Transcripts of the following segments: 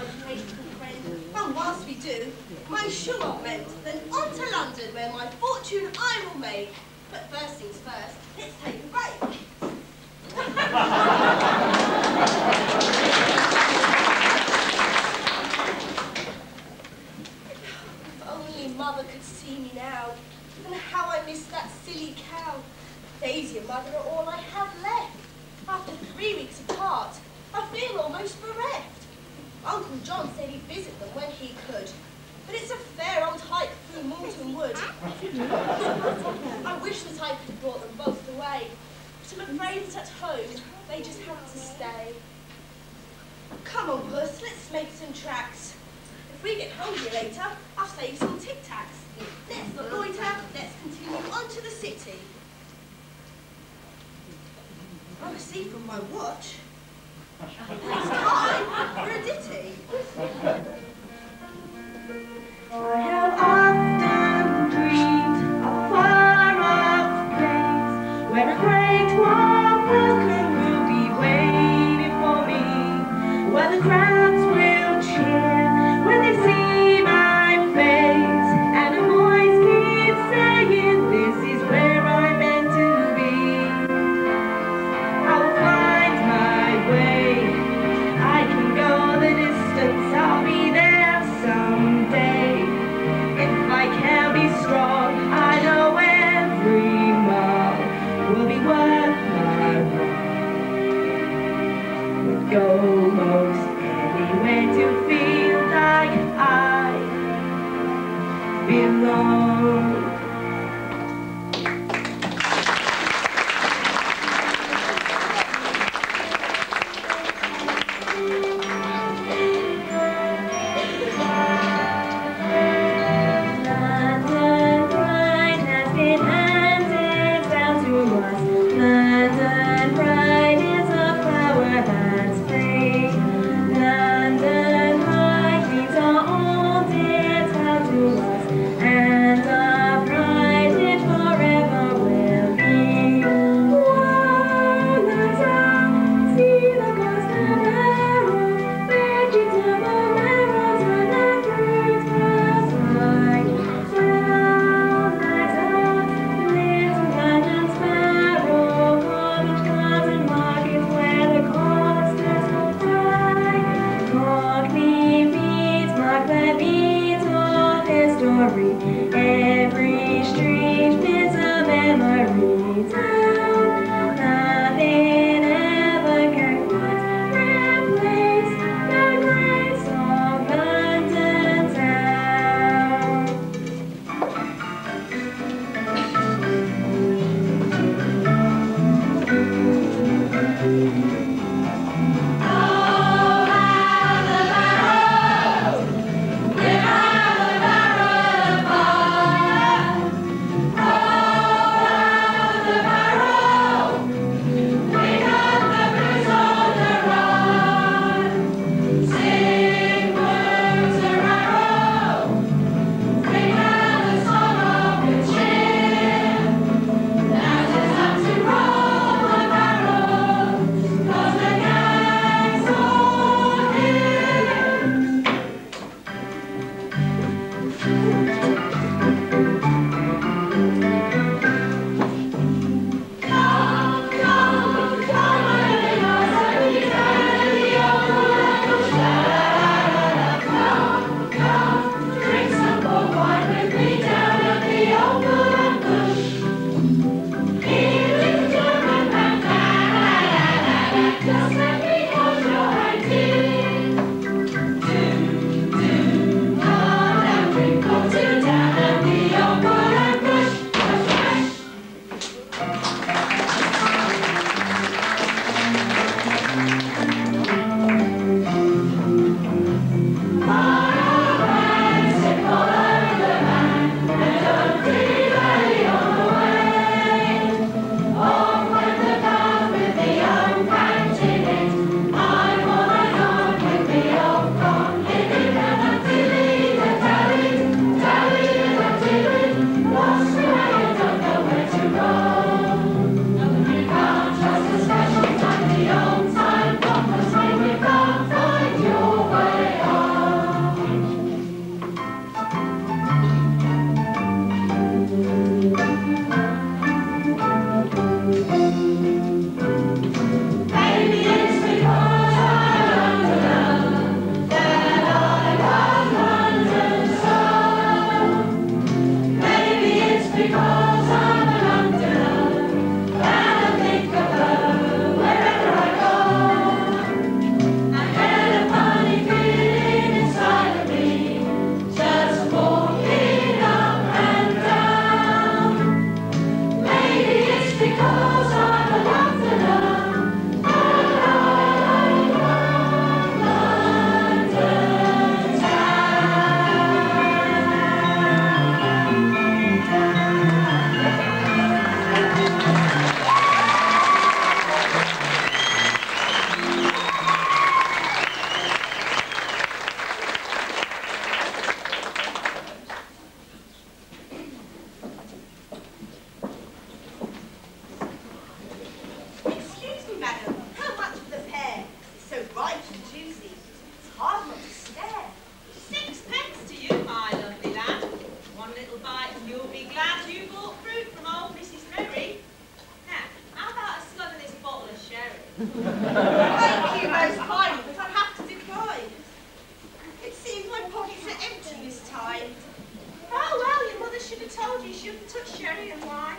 my faithful friend. And whilst we do, my shoe not mend, then on to London, where my fortune I will make. But first things first, let's take a break. If only Mother could see me now, and how I miss that silly cow. Daisy and Mother are all I have left. After 3 weeks apart, I feel almost bereft. Uncle John said he'd visit them when he could, but it's a fair old hike through Moulton Wood. I wish that I could have brought them both away, but I'm afraid that at home they just have to stay. Come on, Puss, let's make some tracks. If we get hungry later, I'll save some Tic Tacs. Let's not loiter, let's continue on to the city. I see from my watch. It's time for a ditty. I have often dreamed of a far-off place where a great white welcome will be waiting for me, where the crowds will cheer when they see my face, and a voice keeps saying, "This is where I'm meant to be." I will find my way. I can go the distance. I'll be there someday. If I can be strong, I know every mile will be worth my while. Would go most anywhere to feel like I belong. Oh, Thank you most kindly, but I have to decline. It seems my pockets are empty this time. Oh well, your mother should have told you she shouldn't touch sherry and wine.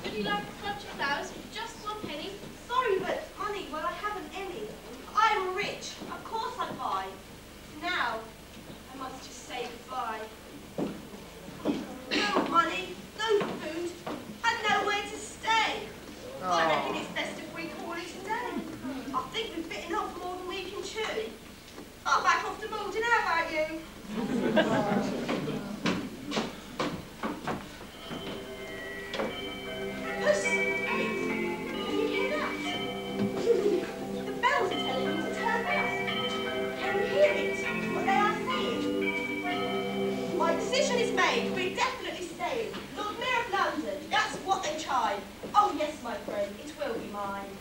Would you like a bunch of flowers for just 1 penny? Sorry, but honey, well I haven't any. I'm rich, of course I buy. Now, I must just say goodbye. No money, no food, and nowhere to stay. I reckon it's best if we call it a day. I think we've bitten off more than we can chew. I'll back off to Malden, how about you? Puss, Amie, can you hear that? The bells are telling me to turn back. Can you hear it? What they are saying? My decision is made. We're definitely staying. Lord Mayor of London, that's what they tried. Oh yes, my friend, it will be mine.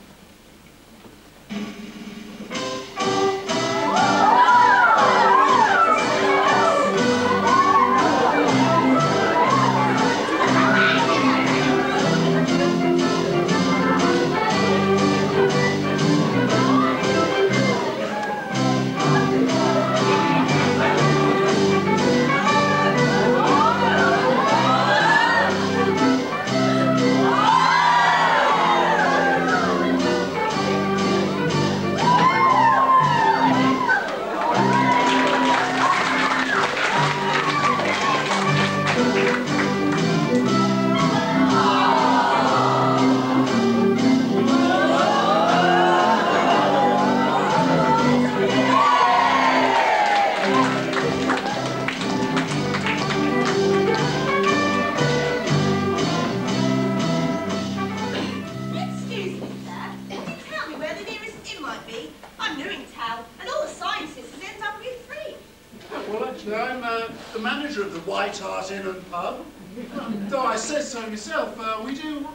We do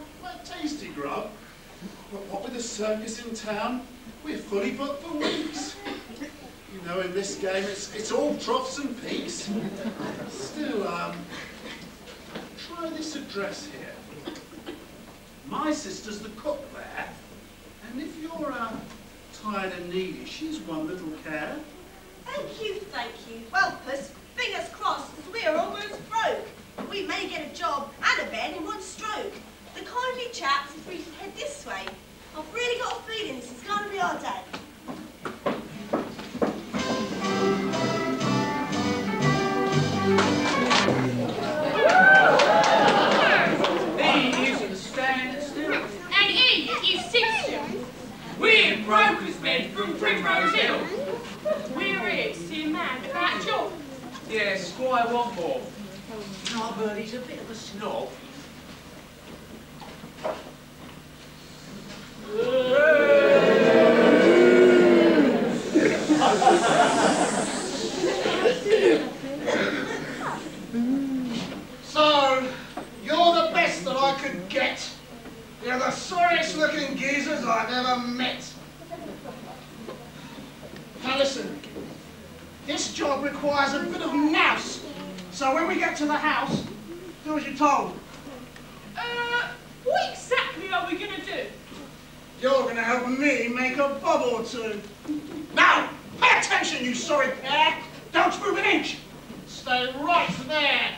tasty grub, but what with the circus in town, we're fully booked for weeks. You know, in this game, it's all troughs and peaks. Still, try this address here. My sister's the cook there, and if you're tired and needy, she's one little care. Thank you, thank you. Well, Puss, fingers crossed, as we're almost broke. We may get a job and a bed in one stroke. The kindly chaps, if we head this way, I've really got a feeling this is going to be our day. He is stand still. And he is sit still. We're brokers men from Primrose Hill. We're here to see a man about a job. Yeah, Squire want more. No, but he's a bit of a snob. So, you're the best that I could get. You're the sorriest looking geezers I've ever met. Now listen, this job requires a bit of nous. So when we get to the house, do as you're told. What exactly are we going to do? You're going to help me make a bob or two. Now, pay attention, you sorry pair. Don't move an inch. Stay right there.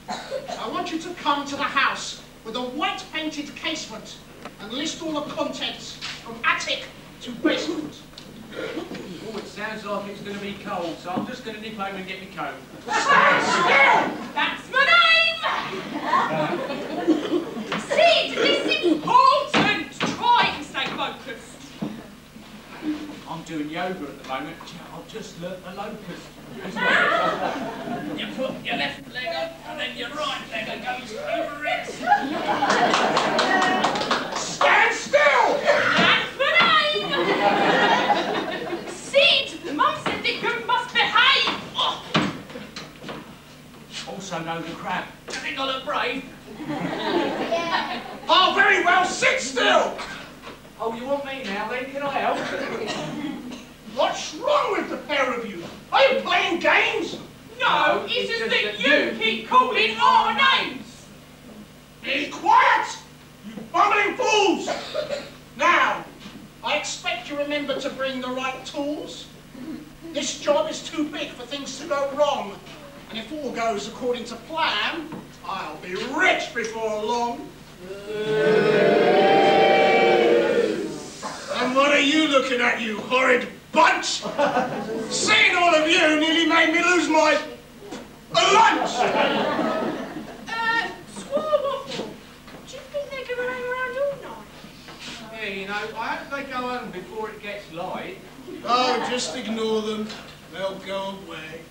I want you to come to the house with a white painted casement and list all the contents from attic to basement. Oh, it sounds like it's going to be cold, so I'm just going to nip home and get my coat. Stand still! That's my name! Sid, this is important! Try and stay focused. I'm doing yoga at the moment. I've just learnt the locust. You put your left leg up and then your right leg goes over it. Stand still! That's my name! Sid, Mum said that you must behave! Oh. Also know the crab. I think I look brave. Yeah. Oh, very well, sit still! Oh, you want me now then? Can I help? What's wrong with the pair of you? Are you playing games? No, it's just that you keep calling our names! Be quiet, you bumbling fools! Now, I expect you remember to bring the right tools. This job is too big for things to go wrong. And if all goes according to plan, I'll be rich before long. And what are you looking at, you horrid bunch? Seeing all of you nearly made me lose my lunch. Squaw Waffle, do you think they're going to hang around all night? Yeah, you know, I hope they go home before it gets light. Oh, just ignore them. They'll go away.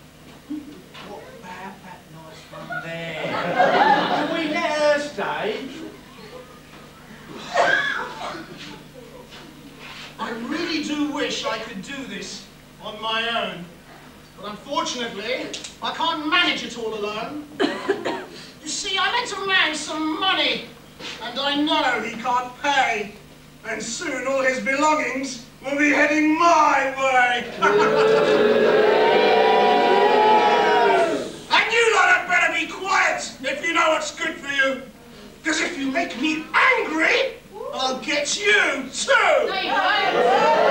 What about that nice one there? Can we let her stay? I really do wish I could do this on my own. But unfortunately, I can't manage it all alone. You see, I lent a man some money, and I know he can't pay. And soon all his belongings will be heading my way. And you lot had better be quiet if you know what's good for you. Because if you make me angry, I'll get you too. No, you won't.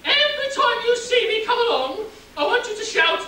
Every time you see me come along, I want you to shout,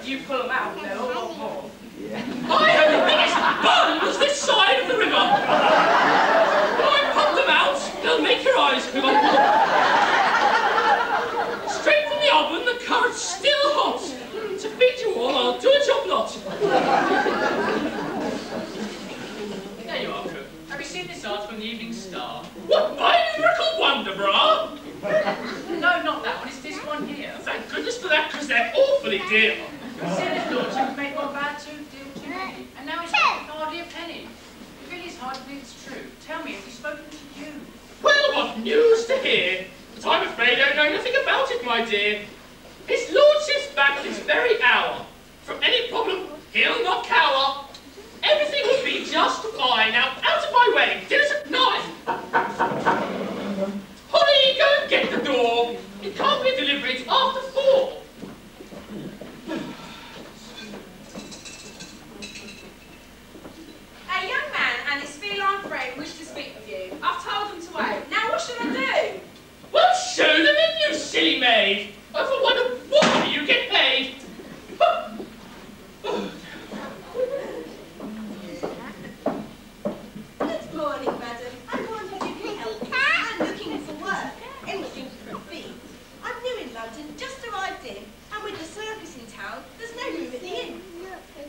If you pull them out, they're a lot more. I have the biggest buns this side of the river. When I pop them out, they'll make your eyes quiver. Straight from the oven, the currant's still hot. To feed you all, I'll do a job lot. There you are, cook. Have you seen this art from the Evening Star? What, my miracle wonder bra? No, not that one. It's this one here. Thank goodness for that, because they're awfully dear. Consider his lordship has made one bad tooth deal too many, and now he's got hardly a penny. It really is hard to believe it's true. Tell me, has he spoken to you? Well, what news to hear? But I'm afraid I know nothing about it, my dear. His lordship's back this very hour. From any problem, he'll not cower. Everything will be just fine. Now, out of my way. Dinner's at 9. Holly, go and get the door. It can't be delivered after 4. A young man and his feline friend wish to speak with you. I've told them to wait. Now what should I do? Well, show them in, you silly maid. I for wonder why you get paid. Good morning, madam. I wonder if you can help me. I'm looking for work. Anything for a fee. I'm new in London, just arrived in, and with the circus in town, there's no room at the inn.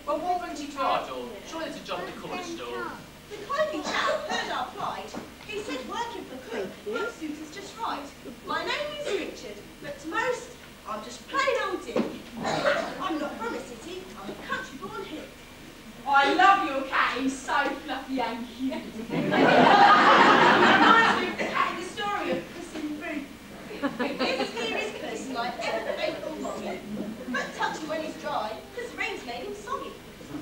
Well, what brings you to our door? Surely it's a job at the corner store. The kindly chap heard our plight. He said working for cook might suit us just right. My name is Richard, but to most, I'm just plain old Dick. I'm not from a city, I'm a country-born hill. I love your cat, he's so fluffy and cute. Reminds me of the cat in the story of Puss in Boots. This here is Puss, like ever faithful Molly. But touchy when he's dry, because rain's made him soggy.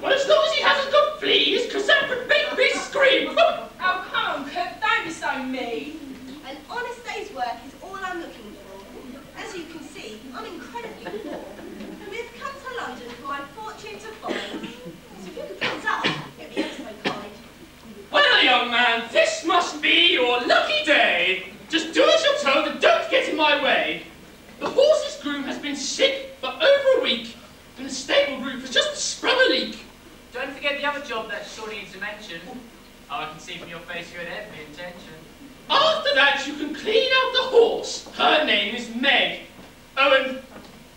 Well, as long as he hasn't got fleas, because that would make me scream. Oh, come on, cook, don't be so mean. An honest day's work is all I'm looking for. As you can see, I'm incredibly poor. And we've come to London for my fortune to find. So if you could put up, it'd be ever so kind. Well, young man, this must be your lucky day. Just do as you're told and don't get in my way. The horse's groom has been sick for over a week, and the stable roof has just sprung a leak. Don't forget the other job that surely needs to mention. Oh, I can see from your face you had every intention. After that, you can clean out the horse. Her name is Meg. Oh,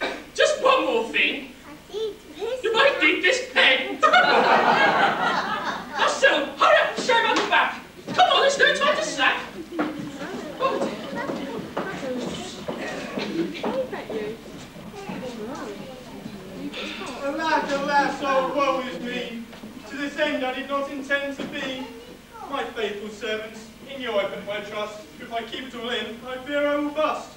and just one more thing. You might need this pen. Now, so, hurry up and show him out the back. Come on, there's no time to slack. Oh, dear. Alas, alas, oh woe is me! To this end I did not intend to be. My faithful servants, in you I put my trust. If I keep it all in, I fear I will bust.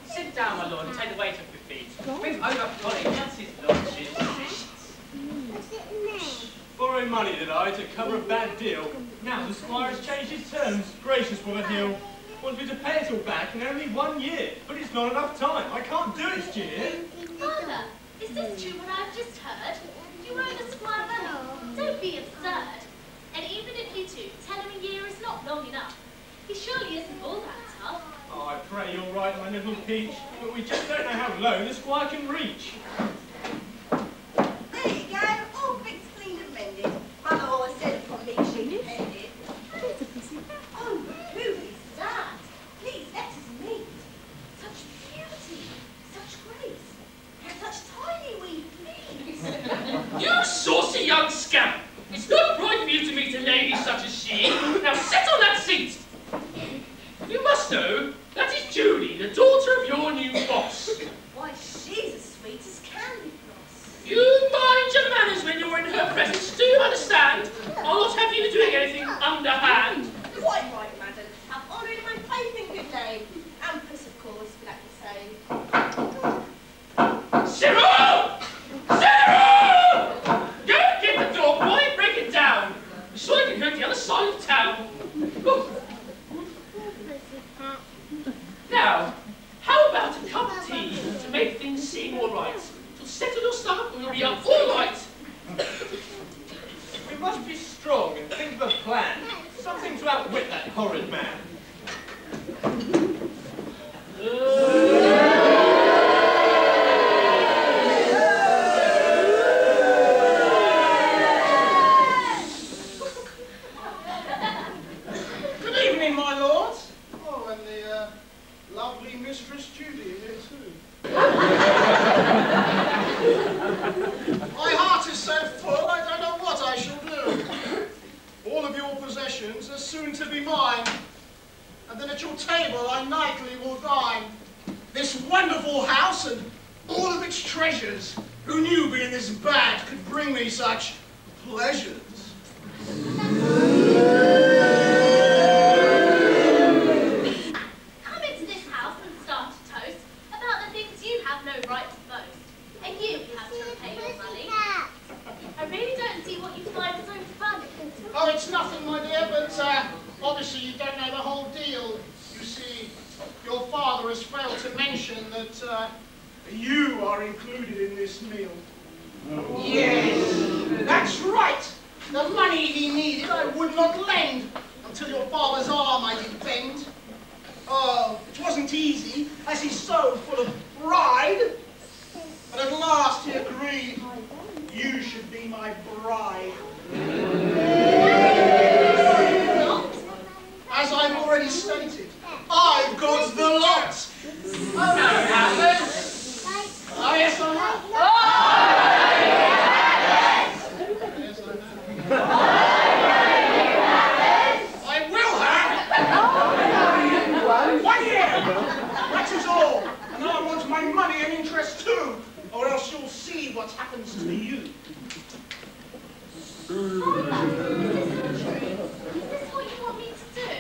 Sit down, my lord, and take the weight off your feet. Bring over Polly, that's his lordship. Borrowing money, did I, to cover a bad deal? Now the squire has changed his terms. Gracious, what a hill. Wants me to pay it all back in only 1 year. But it's not enough time. I can't do it, dear. Father, is this true what I've just heard? You owe the squire money. Don't be absurd. And even if you do, 10 a year is not long enough. He surely isn't all that tough. Oh, I pray you're right, my little peach. But we just don't know how low the squire can reach. There you go, all fixed, cleaned and mended. Mother always said upon me she depended. Oh, who is that? Please let us meet. Such beauty, such grace, and such tiny wee feet. You saucy young scamp! It's not right for you to meet a lady such as she. Now sit on that seat! You must know, that is Julie, the daughter of your new boss. Why, she's as sweet as candy floss. You mind your manners when you're in her presence, do you understand? I'll not have you doing anything underhand. Quite right, madam. Have honour in my faith and good name. And Puss, of course, for that the same. Cyril! Cyril! Go and get the door, boy, and break it down. I'm sure you can go to the other side of town. Ooh. Now, how about a cup of tea to make things seem all right? You'll settle your stomach and you'll be up all night. We must be strong and think of a plan. Something to outwit that horrid man. they're full, I don't know what I shall do. All of your possessions are soon to be mine, and then at your table I nightly will dine. This wonderful house and all of its treasures, who knew being this bad could bring me such pleasures? Come into this house and start to toast about the things you have no right to boast, and you have to repay your money. I really don't see what you find so funny. Oh, it's nothing, my dear, but obviously you don't know the whole deal. You see, your father has failed to mention that you are included in this meal. Yes, that's right. The money he needed I would not lend until your father's arm I did bend. Oh, it wasn't easy, as he's so full of pride. But at last he agreed you should be my bride. As I've already stated, I've got the lot. Oh, yes, I have. I will have. 1 year. That is all. And I want my money and interest too, or else you'll see what happens to you. Is this what you want me to do?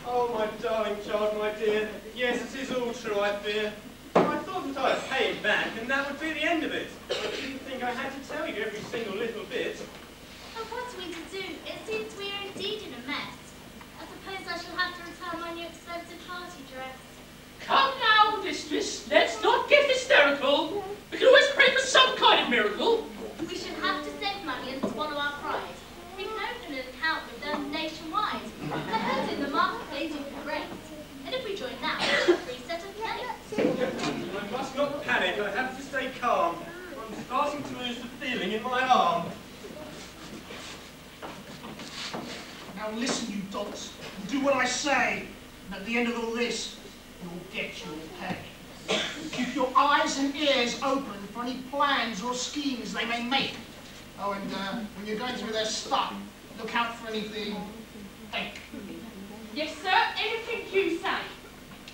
Oh, my darling child, my dear. Yes, it is all true, I fear. I thought that I'd pay it back, and that would be the end of it. I didn't think I had to tell you every single little bit. Oh, what are we to do? It seems we are indeed in a mess. I suppose I shall have to return my new expensive party dress. Come now, mistress, let's not get hysterical. We can always pray for some kind of miracle. We shall have to save money and swallow our pride. We can open an account with them nationwide. The heads in the marketplace will be great. And if we join that, we'll have a free set of plates. I must not panic. I have to stay calm. I'm starting to lose the feeling in my arm. Now listen, you dogs. Do what I say. And at the end of all this, you'll get your pay. Keep your eyes and ears open for any plans or schemes they may make. Oh, and when you're going through their stuff, look out for anything fake. Yes, sir, anything you say.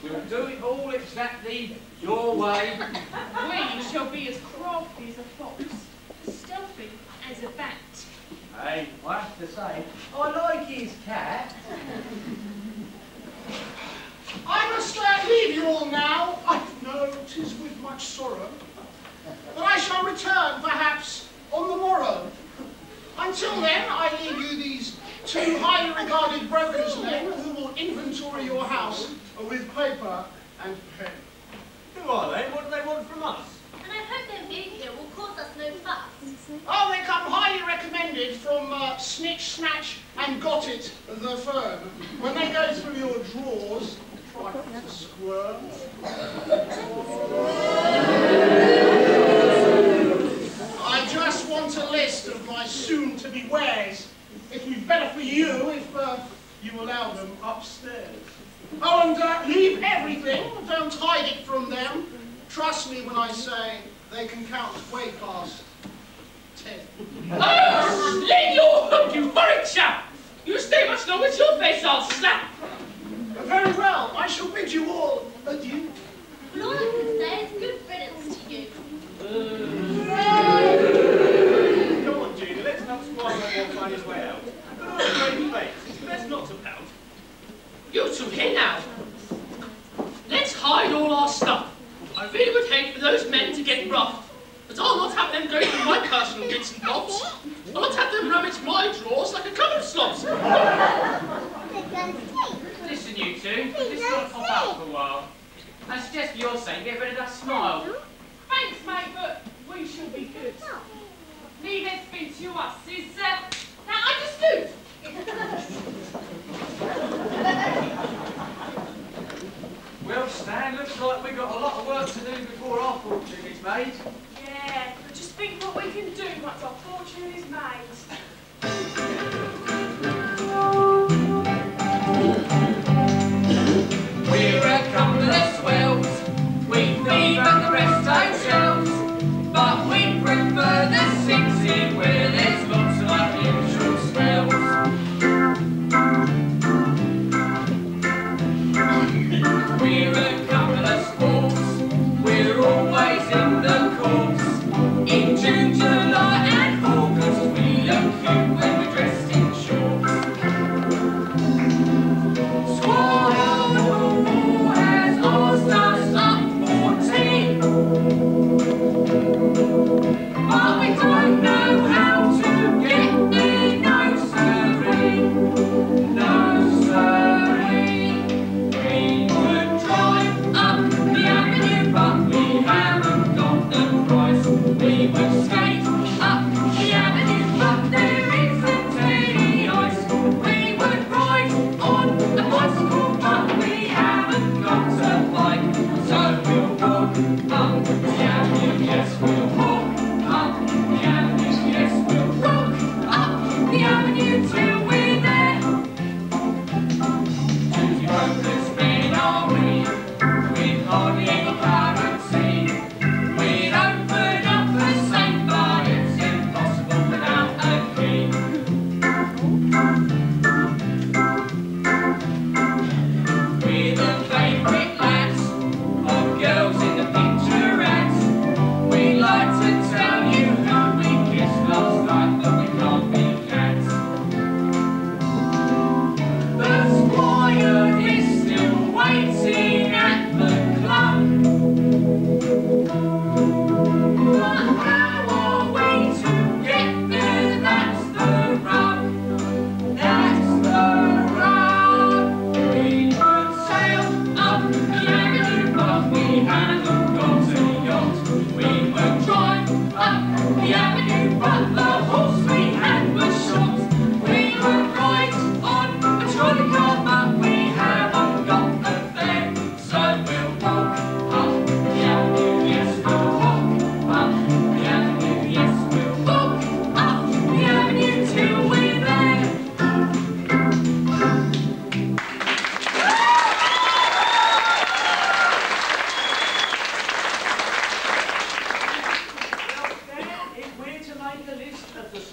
We'll do it all exactly your way. We shall be as crafty as a fox, as stealthy as a bat. Hey, I have to say, I like his cat. I must leave you all now. I know 'tis with much sorrow. But I shall return, perhaps, on the morrow. Until then, I leave you these two highly regarded brokers' men who will inventory your house with paper and pen. Who are they? What do they want from us? And I hope their being here will cause us no fuss. Oh, they come highly recommended from Snitch, Snatch and Got It, the firm. When they go through your drawers, try not to squirm. I just want a list of my soon-to-be wares. It would be better for you if you allow them upstairs. Oh, and leave everything. Don't hide it from them. Trust me when I say they can count way past 10. Oh, slit your hook, you horrid chap! You stay much longer with your face, I'll slap! Very well, I shall bid you all adieu. But all I can say is good riddance to you. Come on, Gina, let's not squire or find his way out. Put on a brave face. It's best not to pout. You two here now. Let's hide all our stuff. I really would hate for those men to get rough, but I'll not have them go through my personal bits and bobs. I'll not have them rummage my drawers like a couple of slobs. Listen, you two, we've just got to pop out for a while. I suggest for your sake, get rid of that smile. Thanks, mate, but we shall be good. Leave everything to us, is that understood? Well, Stan, looks like we've got a lot of work to do before our fortune is made. Yeah, but just think what we can do once our fortune is made. We're a couple of swells, we feed at the rest hotels, but we prefer the 6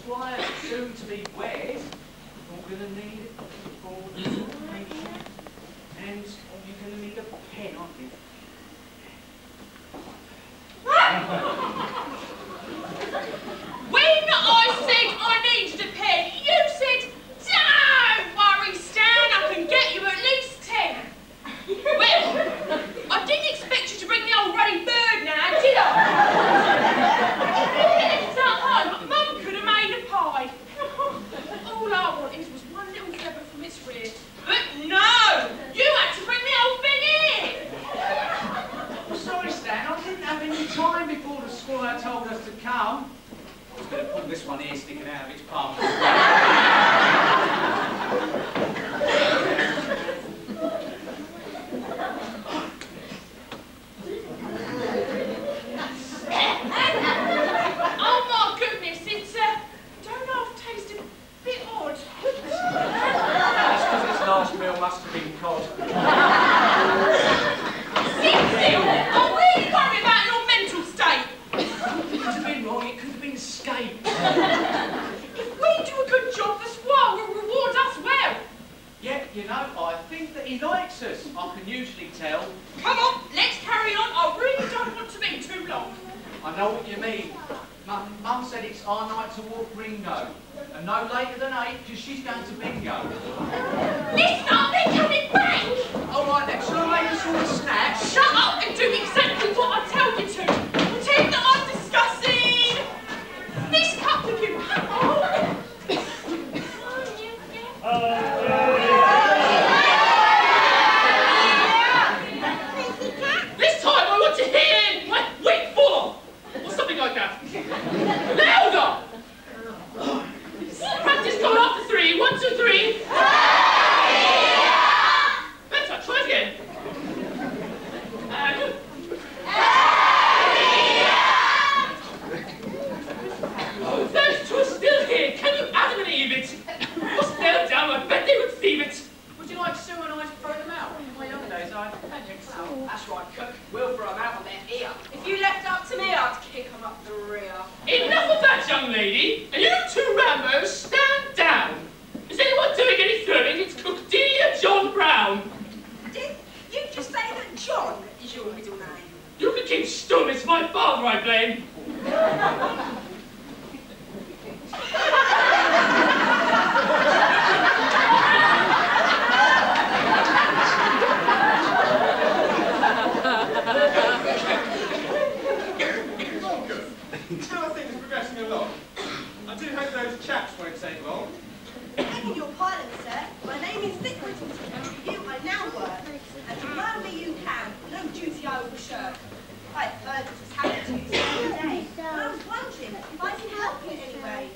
Squire soon to be wed. You're going to need it for the coronation. And you're going to need a pen, aren't you? When I said I needed a pen, you said, don't worry, Stan, I can get you at least 10. Well, I didn't expect you to bring the old running bird now, did I? If at home, Mum could have made a pie. All I wanted was one little feather from its rear. But no, you had to bring the whole thing in. I'm sorry, Stan, I didn't have any time before the Squire told us to come. I was going to pull this one here sticking out of its palm. Oh my goodness, it's don't half taste a bit odd. That's because its last meal must have been cod. Cynthia, I'm really worried about your mental state. It could have been wrong, it could have been escape. If we do a good job, the Squire will reward us well. Yeah, you know, I think that he likes us. I can usually tell. Come on, let's carry on. I really don't want to be too long. I know what you mean. Mum said it's our night to walk Ringo. And no later than 8, because she's going to bingo. Listen up, they're coming back. All right then, shall I make a sort of snack? Shut up and do exactly what I tell you to. Pretend that I'm discussing this cup with you. This time I want to hear my weight fall off, or something like that. Louder! Practice coming after 3. 1, 2, 3. Better, try it again. And... Oh, those two are still here. Can you Adam and Eve it? What's nailed down? I bet they would thieve it. Would you like Sue and I to throw them out? In my young days, I had you so. That's right, Cook. We'll throw them out on their ear. If you left it up to me, I'd kick them up the rear. Enough of that, young lady. And you two Rambos, stand down. Is anyone doing any throwing? It's Cookdelia John Brown. Did you just say that John is your middle name? You can keep stum. It's my father I blame. How are things progressing along? I do hope those chaps won't take long. Begging your pardon, sir. My name is Dick Whittington, and for you I now work. And to learn me you can, no duty I will shirk. I've heard this has happened to you today, and I was wondering if I can help you in any way.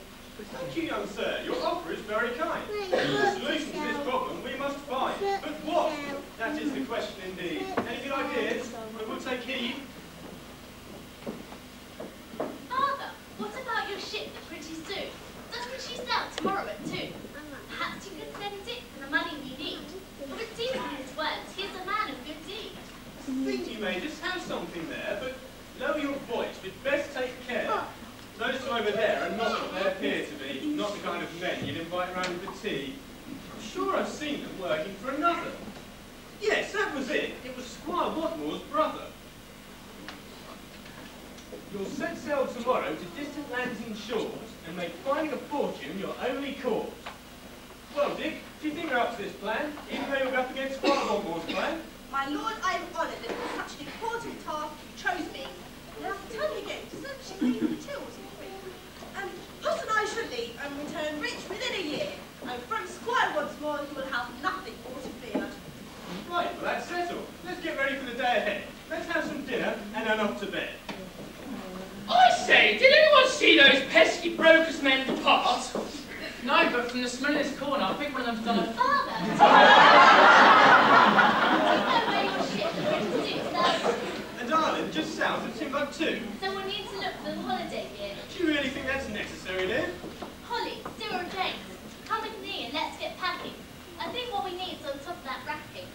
Thank you, young sir. Your offer is very kind. The solution to this problem we must find. But what? That is the question indeed. Any good ideas? I will take heed. Father, what about your ship, the Pretty Sue? Doesn't she sail tomorrow at 2? Perhaps you could send it for the money we need. For it seems from his words, he is a man of good deed. I think you may just have something there, but lower your voice. We'd best take care. Those two over there are not what they appear to be. Not the kind of men you'd invite round for tea. I'm sure I've seen them working for another. Yes, that was it. It was Squire Watmore's brother. You'll set sail tomorrow to distant lands and shores, and make finding a fortune your only cause. Well, Dick, do you think you're up to this plan, even though you'll be up against Squire Watmore's plan? My lord, I am honoured that for such an important task you chose me. And I'll tell you again, to search the name of the tills and quick. Puss and I shall leave and return rich within a year. And from Squire Watmore you will have nothing more to fear. Right, well that's settled. Let's get ready for the day ahead. Let's have some dinner and then off to bed. I say, did anyone see those pesky brokers men depart? No, but from the smallest corner, I think one of them's done a... Father! Do you know where your ship, the Pretty Sue, sails? And Ireland just south of Timbuktu. So we'll need to look for the holiday gear. Do you really think that's necessary, dear? Holly, Sue or James, come with me and let's get packing. I think what we need is on top of that wrapping.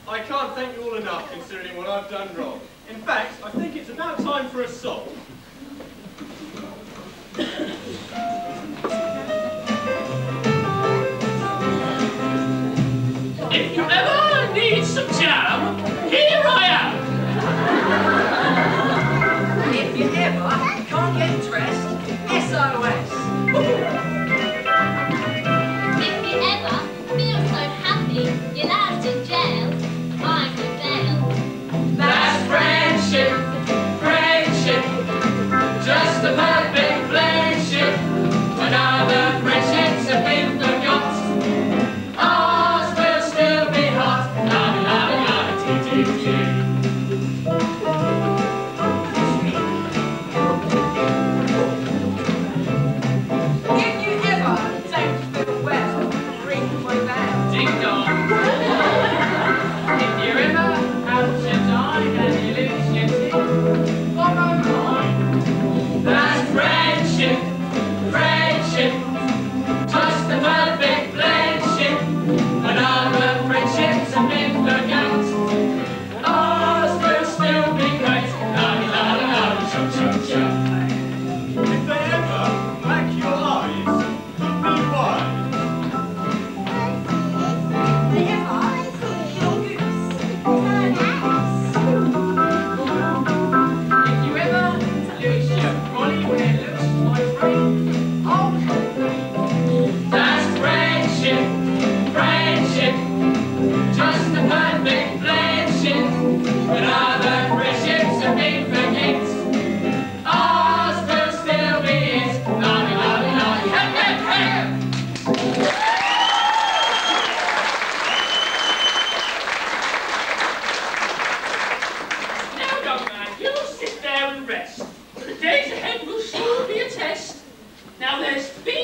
I can't thank you all enough considering what I've done wrong. In fact, I think it's about time for a song.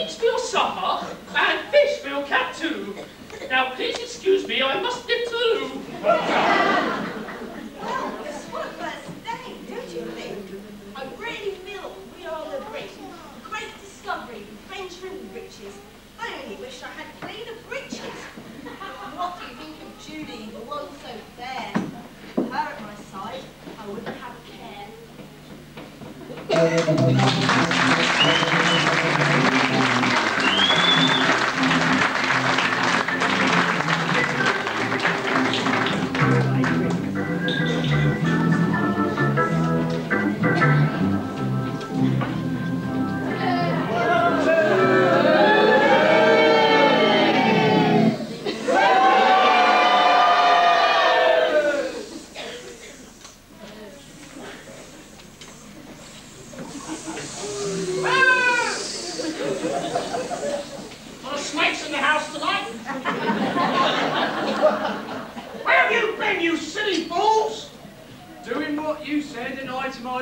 eggs for your supper, and fish for your cat too. Now, please excuse me, I must nip to the loo. Well, what a first day, don't you think? I really feel we are the great discovery, adventure and riches. I only wish I had cleaner breeches. What do you think of Judy, the one so fair? With her at my side, I wouldn't have a care.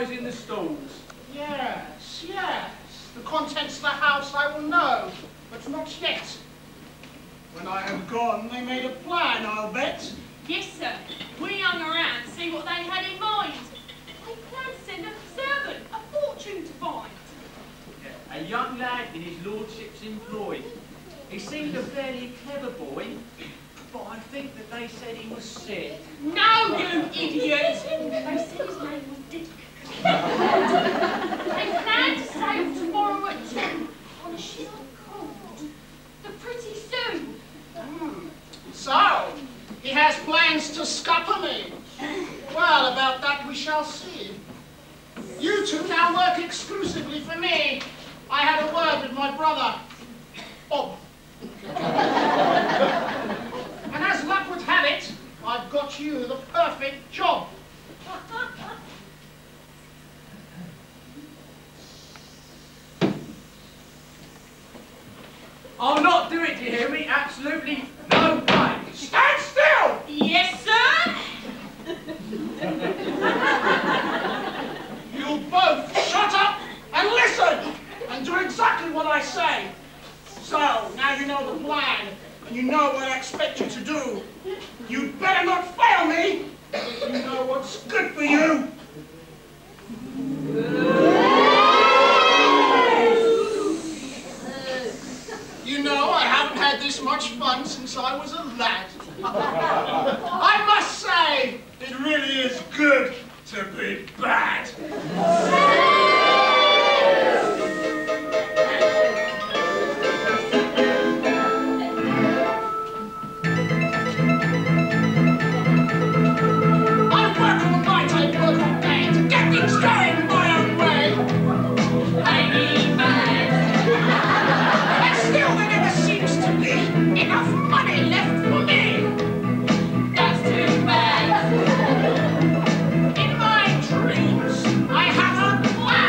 In the stalls. Yes, yes. The contents of the house I will know, but not yet. When I am gone, they made a plan, I'll bet. Yes, sir. We hung around to see what they had in mind. They planned to send a servant, a fortune to find. Yeah, a young lad in his lordship's employ. He seemed a fairly clever boy, but I think that they said he was sick. No, you idiot! They said his name was Dick. They planned to sail tomorrow at 10 on a ship called the Pretty Soon. So, he has plans to scupper me. Well, about that we shall see. You two now work exclusively for me. I had a word with my brother, Bob. And as luck would have it, I've got you the perfect job. I'll not do it, do you hear me? Absolutely no way. Stand still! Yes, sir! You both shut up and listen and do exactly what I say. So, now you know the plan and you know what I expect you to do. You'd better not fail me if you know what's good for you. You know, I haven't had this much fun since I was a lad. I must say, it really is good to be bad. I work all night, I work all day to get things going my own way. I need bad. And still there never seems to be enough money left for me. That's too bad. In my dreams, I have a plan.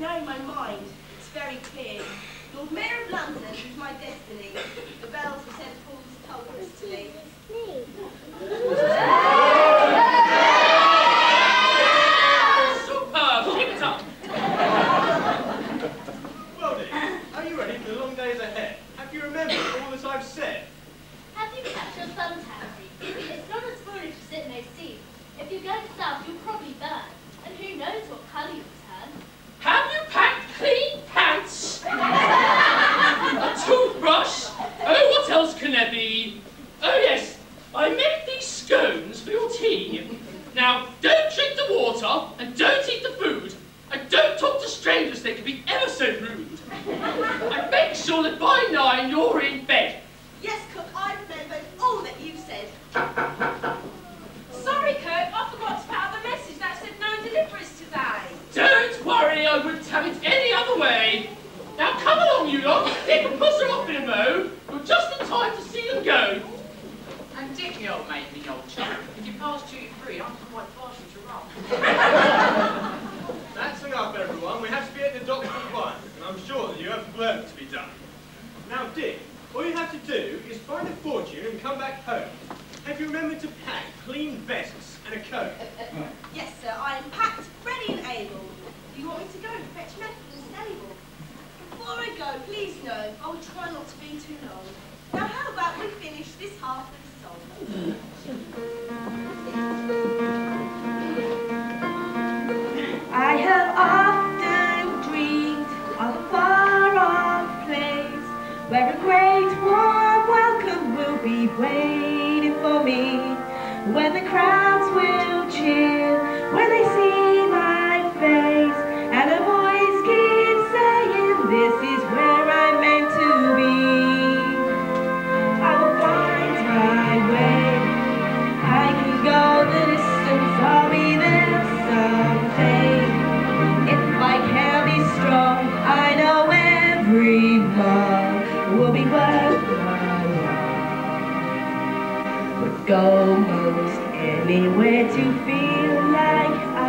Now in my mind, it's very clear. Lord Mayor of London is my destiny. The bells have sent Paul's told to me. Superb! Keep it up! Well, Dick, are you ready for the long days ahead? Have you remembered all that I've said? Have you kept your sun taxi? It's not as foolish as it may seem. If you're going south, you'll probably burn. And who knows what colour you'll turn. Have you packed clean pants? A toothbrush? Oh, what else can there be? Oh, yes, I made these scones for your tea. Now, don't drink the water, and don't eat the food, and don't talk to strangers, they can be ever so rude. And make sure that by 9 you're in bed. Yes, cook, I remembered all that you said. Sorry, Kirk, I forgot to put out the message that said no deliveries today. Don't worry, I wouldn't have it any other way. Now come along, you lot. Dick and Puss are off in a mo. You're just in time to see them go. And Dick, the old mate, the old chap, if you pass duty free, I'm quite partial to rum. That's enough, everyone. We have to be at the docks at 1, and I'm sure that you have work to be done. Now, Dick, all you have to do is find a fortune and come back home. Have you remembered to pack clean vests and a coat? Yes, sir, I am packed, ready and able. Do you want me to go and fetch men from the stable? Before I go, please know, I will try not to be too long. Now, how about we finish this half of the song? I have often dreamed of a far-off place where a great warm welcome will be waiting for me, where the crowds will cheer when they see my face, and a voice keeps saying, this is where I'm meant to be. I will find my way, I can go the distance, I'll be there someday. If I can be strong, I know every mile will be worth my while. Would go most anywhere to feel like I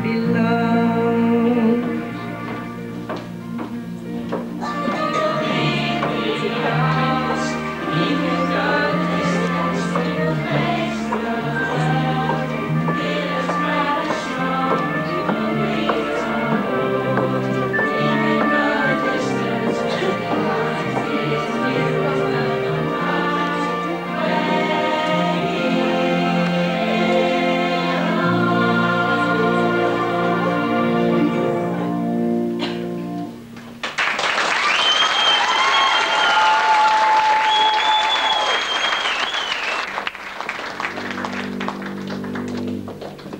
belong.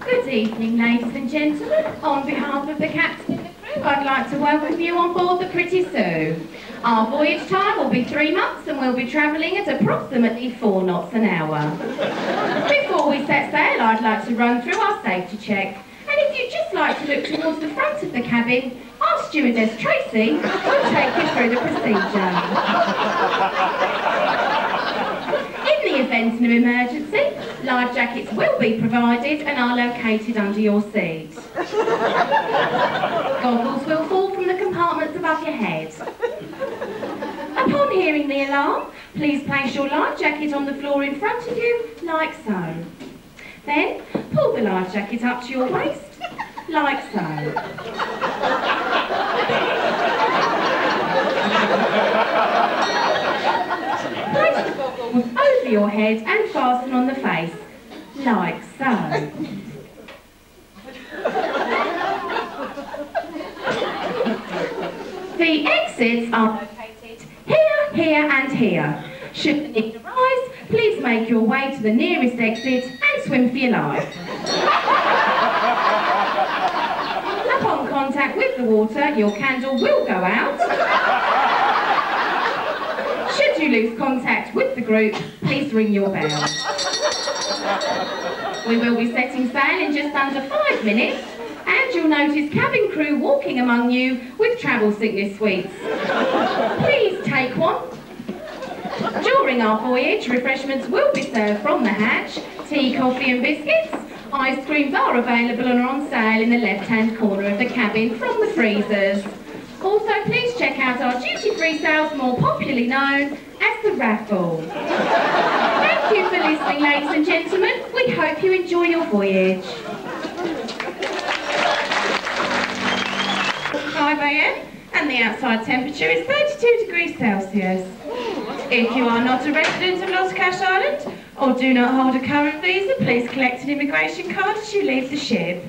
Good evening, ladies and gentlemen. On behalf of the captain and the crew, I'd like to welcome you on board the Pretty Sue. Our voyage time will be 3 months and we'll be travelling at approximately 4 knots an hour. Before we set sail, I'd like to run through our safety check. And if you'd just like to look towards the front of the cabin, our stewardess Tracy will take you through the procedure. In the event of an emergency, life jackets will be provided and are located under your seat. Goggles will fall from the compartments above your head. Upon hearing the alarm, please place your life jacket on the floor in front of you, like so. Then, pull the life jacket up to your waist, like so. Place the goggles over your head and fasten on the face, like so. The exits are located here, here and here. Should the need arise, please make your way to the nearest exit and swim for your life. Upon contact with the water, your candle will go out. Should you lose contact with the group, please ring your bell. We will be setting sail in just under 5 minutes, and you'll notice cabin crew walking among you with travel sickness sweets. Please take one. During our voyage, refreshments will be served from the hatch, tea, coffee and biscuits, Ice creams are available and are on sale in the left-hand corner of the cabin from the freezers. Also, please check out our duty-free sales, more popularly known as the raffle. Thank you for listening, ladies and gentlemen. We hope you enjoy your voyage. 5 AM and the outside temperature is 32 degrees Celsius. If you are not a resident of Lost Cash Island or do not hold a current visa, please collect an immigration card as you leave the ship.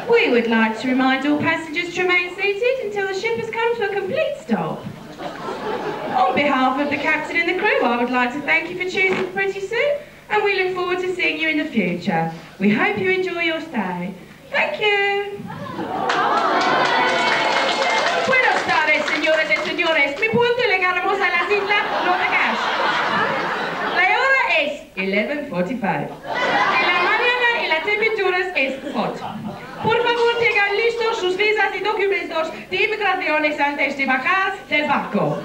We would like to remind all passengers to remain seated until the ship has come to a complete stop. On behalf of the captain and the crew, I would like to thank you for choosing Pretty Sue, and we look forward to seeing you in the future. We hope you enjoy your stay. Thank you. Buenas tardes, señores y señores. Mi punto llegamos a las islas Lost. La hora es 11:45. En la mañana y la temperatura es hot. Por favor, tengan listos sus visas y documentos de inmigraciones antes de bajar del barco.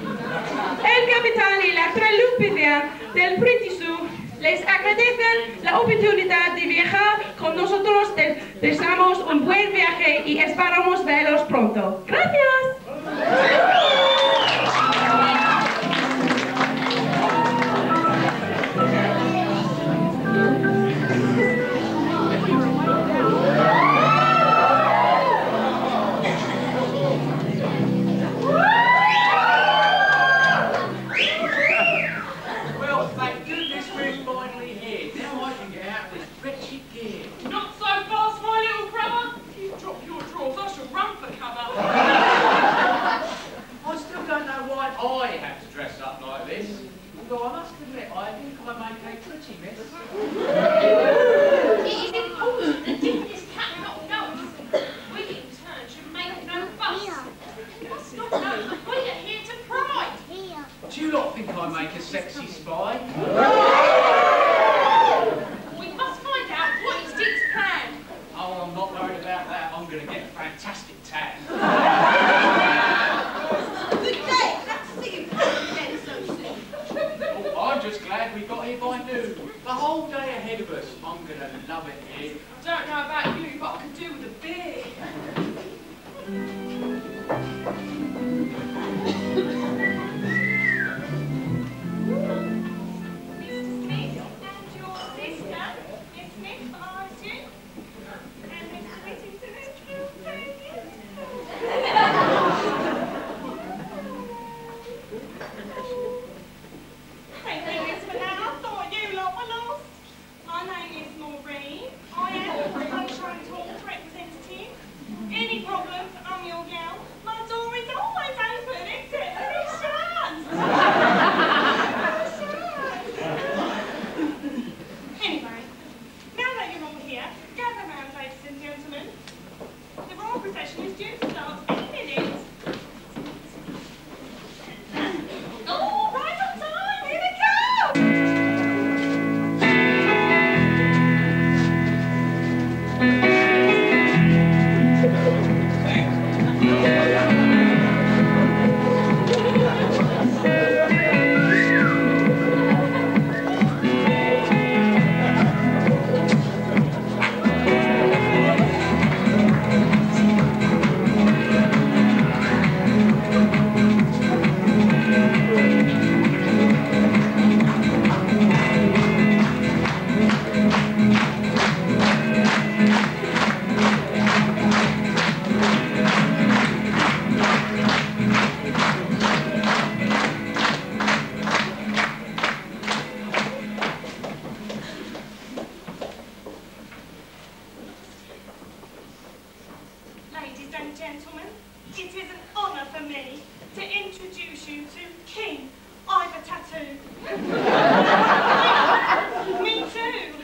El capitán y la tripulación del Pretty Sue les agradecen la oportunidad de viajar con nosotros. Deseamos un buen viaje y esperamos verlos pronto. Gracias. I have to dress up like this. Although I must admit, I think I make a pretty mess. It is important that this cat not notice. Whittington should make no fuss. You must not know that we are here to pride. Do you lot think I make a sexy spy? We must find out what is Dick's plan. Oh, I'm not worried about that. I'm going to get a fantastic tan. I'm just glad we got here by noon. The whole day ahead of us. I'm going to love it here. I don't know about you, but I could do with a beer. Mr. Smith and your sister, Miss Smith, I assume, and Mr. Whittington and your baby. Thank you, Miss Banana. I thought you lot were lost. My name is Maureen. I am the Sunshine Talk representative. Any problems, I'm your gal. My door is always open, except when it's shut. Anyway, now that you're all here, gather round, ladies and gentlemen. The royal procession is due to start any minute. Oh, right on time! Here we go! Ladies and gentlemen, it is an honour for me to introduce you to King Ivor Tattoo. Me too.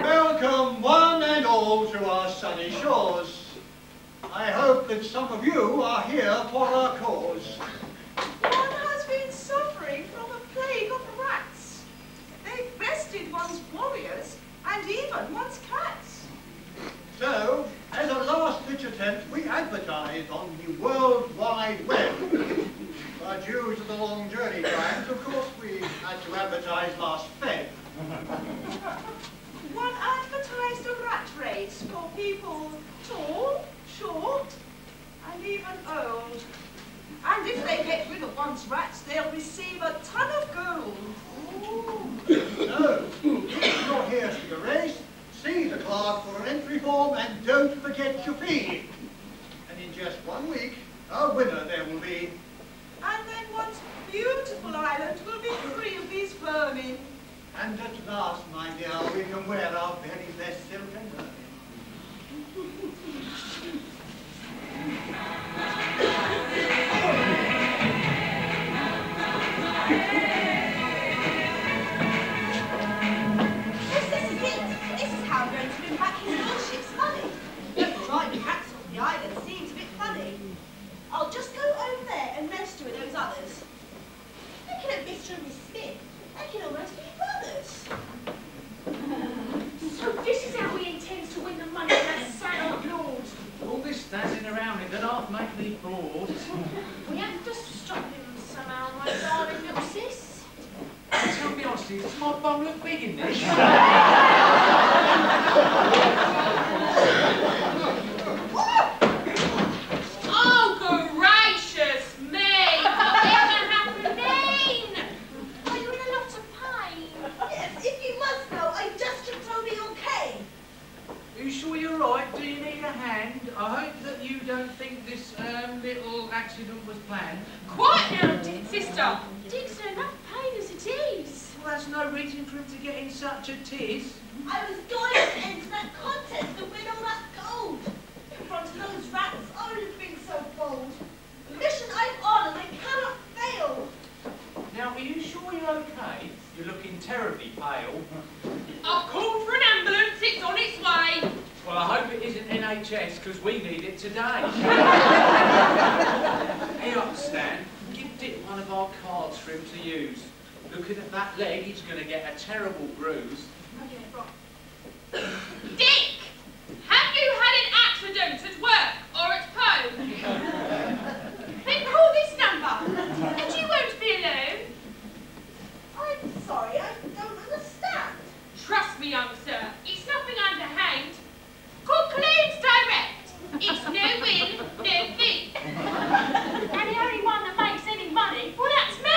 Welcome one and all to our sunny shores. I hope that some of you are here for our cause. One has been suffering from a plague of rats. They've bested one's warriors and even one's cats. So, as a last-ditch attempt, we advertise on the World Wide Web. But due to the long journey times, of course, we had to advertise last Feb. One advertises wants rats, they'll receive a ton of gold. So, if you're here for the race, see the card for an entry form and don't forget your fee. And in just 1 week, a winner there will be. And then one's beautiful island will be free of these vermin. And at last, my dear, we can wear our very best silk and ermine. This is it. This is how I'm going to win back his lordship's money. But driving rats off the island seems a bit funny. I'll just go over there and register with those others. Looking at Mr. and Miss Smith, they can almost be brothers. So this is how he intends to win the money that sad lord. All this dancing around it, that half make me bored. We have to stop him somehow, my darling little sis. Tell me honestly, does my bum look big in this? Oh, gracious me! Whatever happening? Are you in a lot of pain? Yes, if you must know, I just tripped over your cane. Are you sure you're right? Do you need a hand? I hope that you don't think this little accident was planned. Quiet now, sister. Dick's in enough pain as it is. Well, that's no reason for him to get in such a tiz. I was going to enter that contest to win all that gold. In front of those rats, I would have been so bold. The mission I'm on and I cannot fail. Now, are you sure you're okay? You're looking terribly pale. I've called for an ambulance. It's on its way. Well, I hope it isn't NHS, because we need it today. Hey up, Stan. Give Dick one of our cards for him to use. Looking at that leg, he's going to get a terrible bruise. Okay, right. Dick! Have you had an accident at work or at home? Then call this number, and you won't be alone. I'm sorry, I don't understand. Trust me, young sir, it's nothing underhand. Call Claims Direct. It's no win, no fee. And the only one that makes any money, well, that's me.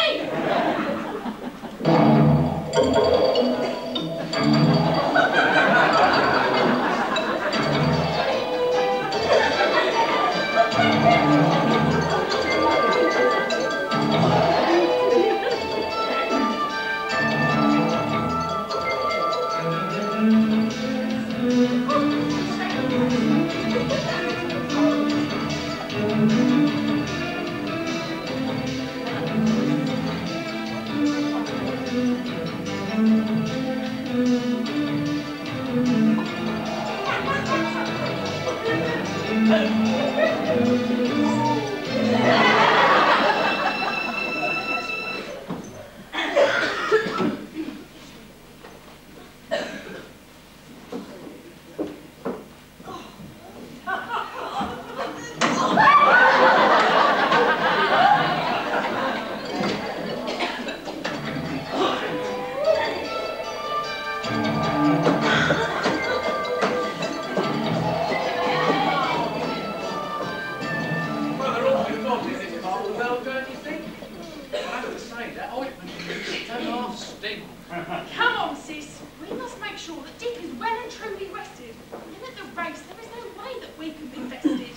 Come on, sis. We must make sure that Dick is well and truly rested. And at the race, there is no way that we can be vested.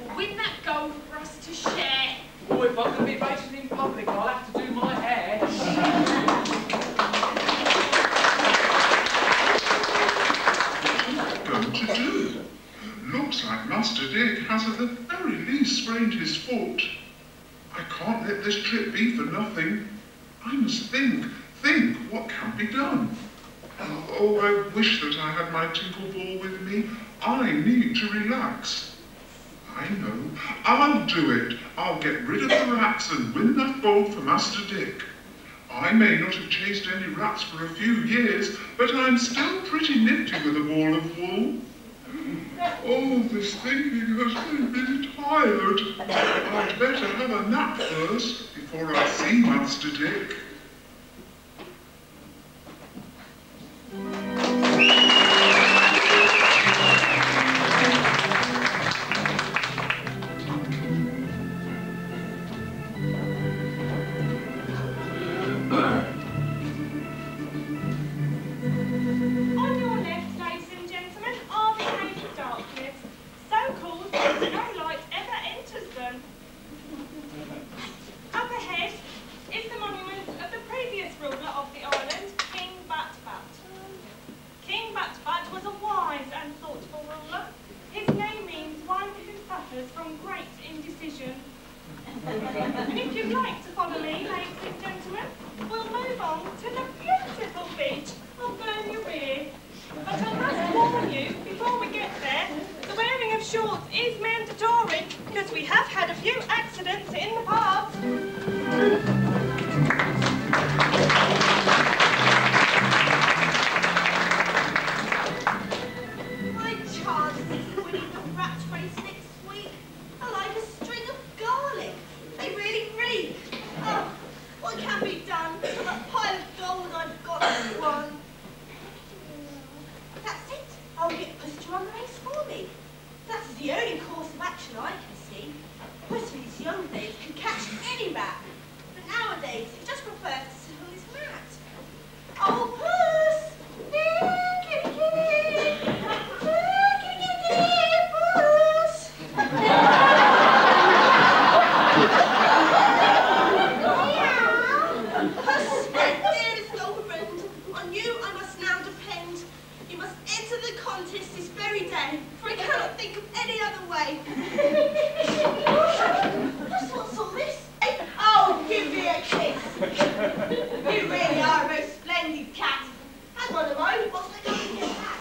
We'll win that gold for us to share. Oh, if I'm going to be racing in public, I'll have to do my hair. Going to do? Looks like Master Dick has at the very least sprained his foot. I can't let this trip be for nothing. I must think what can be done. Oh, I wish that I had my tinkle ball with me. I need to relax. I know. I'll do it. I'll get rid of the rats and win that gold for Master Dick. I may not have chased any rats for a few years, but I'm still pretty nifty with a ball of wool. Oh, this thinking has made me tired. I'd better have a nap first, before I see Master Dick. contest this very day, for I cannot think of any other way. What's all this? Oh, give me a kiss. You really are a most splendid cat. Hang on a moment, what's the going to get that?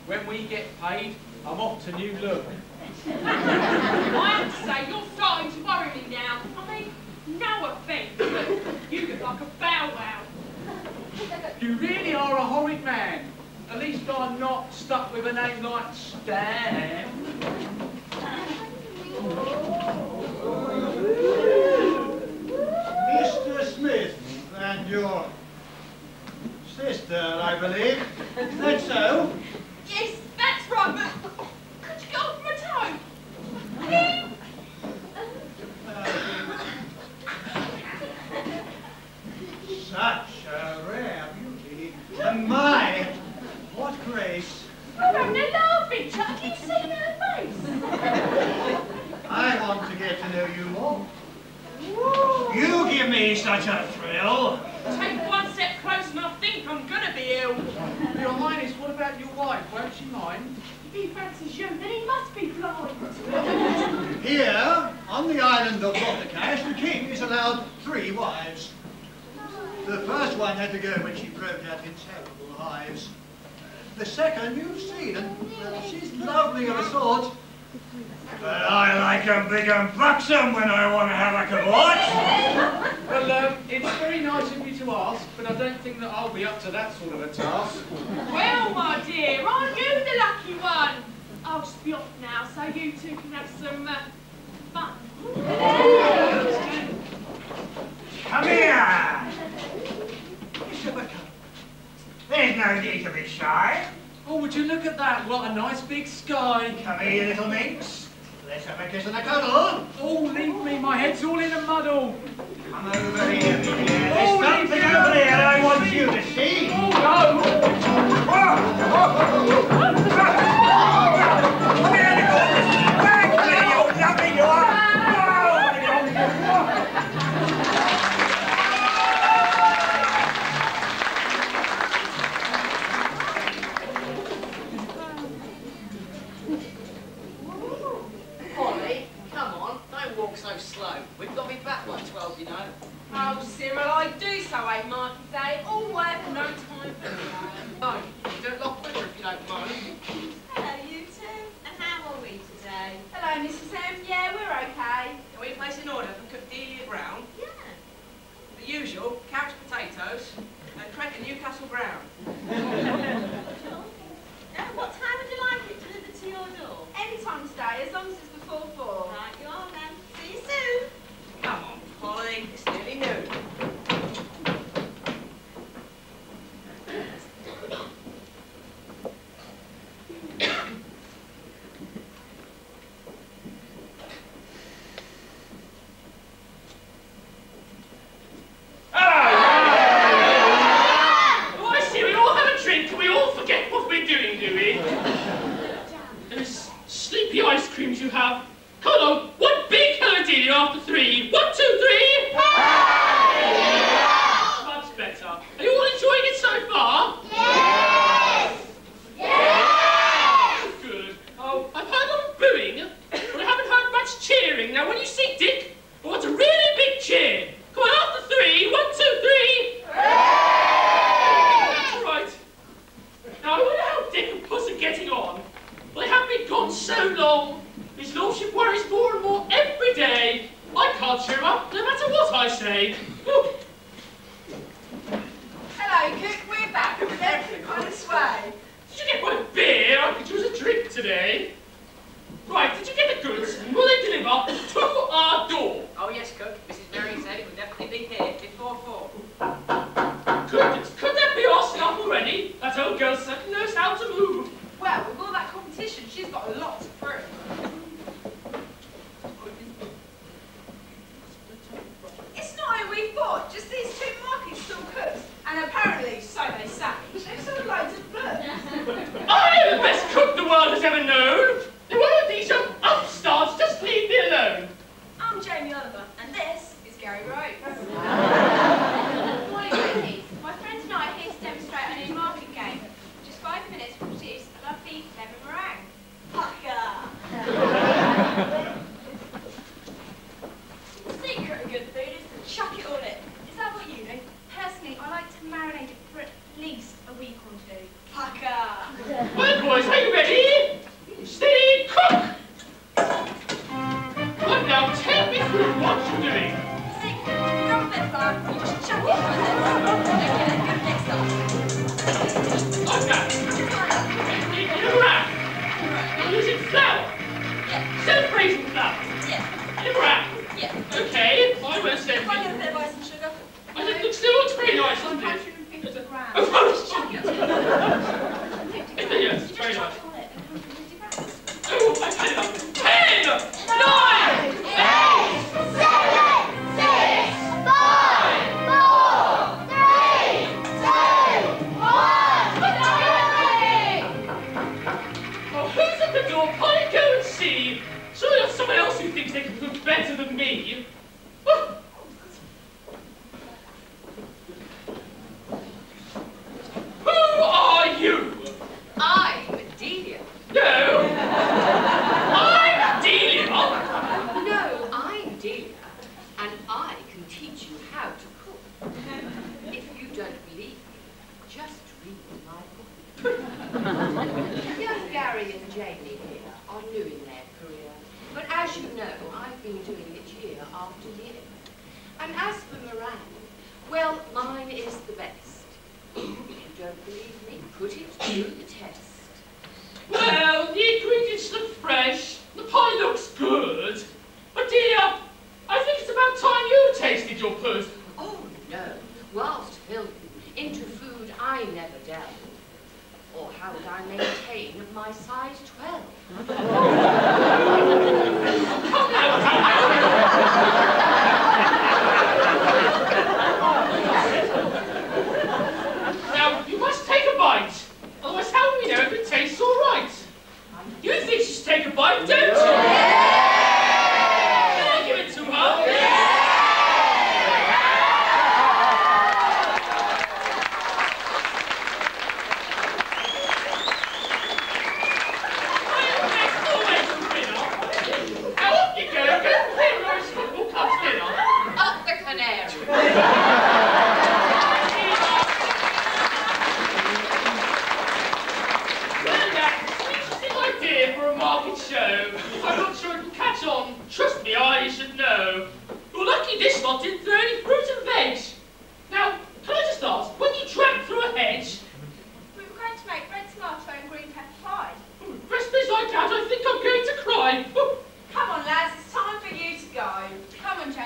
When we get paid, I'm off to New Look. I have to say, you're starting to worry me now. I mean, no offence, but you look like a bow wow. You really are a horrid man. At least I'm not stuck with a name like Stan. Mr. Smith and your sister, I believe. Is that so? Yes, that's right, but could you get off my toe? Such a rare beauty. And my, what grace. You're having a laughing, Chuck. Have you seen her face? I want to get to know you more. You give me such a thrill. Take one step closer and I think I'm gonna be ill. Your Highness, what about your wife? Won't she mind? If he fancies you, then he must be blind. Here, on the island of Cash, the king is allowed 3 wives. The first one had to go when she broke out in terrible hives. The second you've seen, and well, she's lovely of a sort. But I like 'em big and buxom when I want to have a caboose. Well, it's very nice of you to ask, but I don't think that I'll be up to that sort of a task. Well, my dear, aren't you the lucky one? I'll just be off now so you two can have some fun. Come here! Mr. Butler, there's no need to be shy. Oh, would you look at that? What a nice big sky. Come here, you little minx. Let's have a kiss and a cuddle. Oh, leave me. My head's all in a muddle. Come over here, dear. There's something over there I want you to see. Oh, no. Come here, little back there, you lovely you are. So slow. We've got to be back by 12, you know. Oh, Cyril, I do so, eh, Marky Day? All work, no time for me. No, you don't lock with her if you don't mind. Hello, you two. And how are we today? Hello, Mrs. M. Yeah, we're okay. Are we placed in order for cooked Delia Brown? Yeah. The usual, couch potato those and crank a Newcastle Brown. Now, what time would you like it delivered to your door? Any time today, as long as it's before 4. Right, you are then. See you soon. Come on, Polly, it's nearly noon. You have. Come on, one big hello dear after 3. 1, 2, 3. Much better. Are you all enjoying it so far? Yes! Yes! Good. Oh, I've heard a lot of booing, but I haven't heard much cheering. Now, when you see Dick, I want a really big cheer. Come on, after 3. 1, 2, 3. That's right. Now, I wonder how Dick and Puss are getting on. Well, they haven't been gone so long. His lordship worries more and more every day. I can't cheer him up, no matter what I say. Hello, Cook, we're back with every kind of sway. Did you get my beer? I could use a drink today. Right, did you get the goods? Will they deliver to our door? Oh, yes, Cook. Mrs. Mary said it would definitely be here before 4. Could that be our stuff already? That old girl certainly knows how to move. Well, with all that competition, she's got a lot to prove. It's not who we thought, just these 2 market stall cooks. And apparently, so they say, they've sold loads of books. I am the best cook the world has ever known. And one of these young upstarts, just leave me alone. I'm Jamie Oliver, and this is Gary Rhodes. Morning, ladies. My friends and I are here to demonstrate our new market game. Just 5 minutes will produce a lovely lemon meringue. Pucker! The secret of good food is to chuck it all in. Is that what you do? Personally, I like to marinate it for at least a week or 2. Pucker! Well, boys, are you ready? Steady, cook! Right now, take me through what you're doing. See, you grab a bit of flour, you just chuck it right there. Okay, good mix up. Like that. In a rack. You're using flour. Yeah. Self-raising flour. Yeah. In a rack. Yeah. Okay, I won't say Can I get a bit of ice and sugar? it still looks very nice, doesn't it? 150 grams. Oh, yes, very nice. Oh, I had enough. 10, 9, 8, 7, 6, 5, 4, 3, 2, 1. Oh, who's at the door? Polly, go and see. Surely not someone else who thinks they can cook better than me. Oh. Who are you? I'm Delia. No. I'm Delia. No, I'm Delia, and I can teach you how to cook. If you don't believe me, just read my book. Young Gary and Jamie here are new in their career, but as you know, I've been doing it year after year. And as for meringue, well, mine is the best. If you don't believe me, put it to the test. Well, the ingredients look fresh, the pie looks good. But dear, I think it's about time you tasted your puss. Oh no, whilst filthy, into food I never delve. Or how would I maintain my size 12? Come now, now, you must take a bite. Otherwise, how do we know if it tastes all right? You think she should take a bite, don't you? Can I give it to her? Always a winner. Now up you go and play Roy's Football Club's dinner. Up the canary. For a market show. I'm not sure it'll catch on. Trust me, I should know. You're lucky this lot didn't throw any fruit and veg. Now, can I just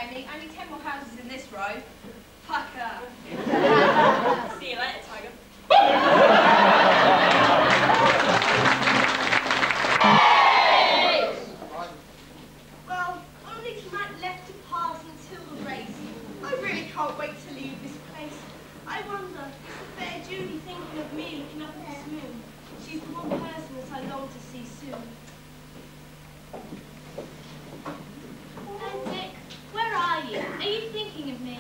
Amie. Only 10 more houses in this row. Fuck up. See you later, Tiger. Well, only tonight left to pass until the race. I really can't wait to leave this place. I wonder, is the fair Judy thinking of me looking up at this moon? She's the one person that I long to see soon. Oh, Dick, where are you? Are you thinking of me?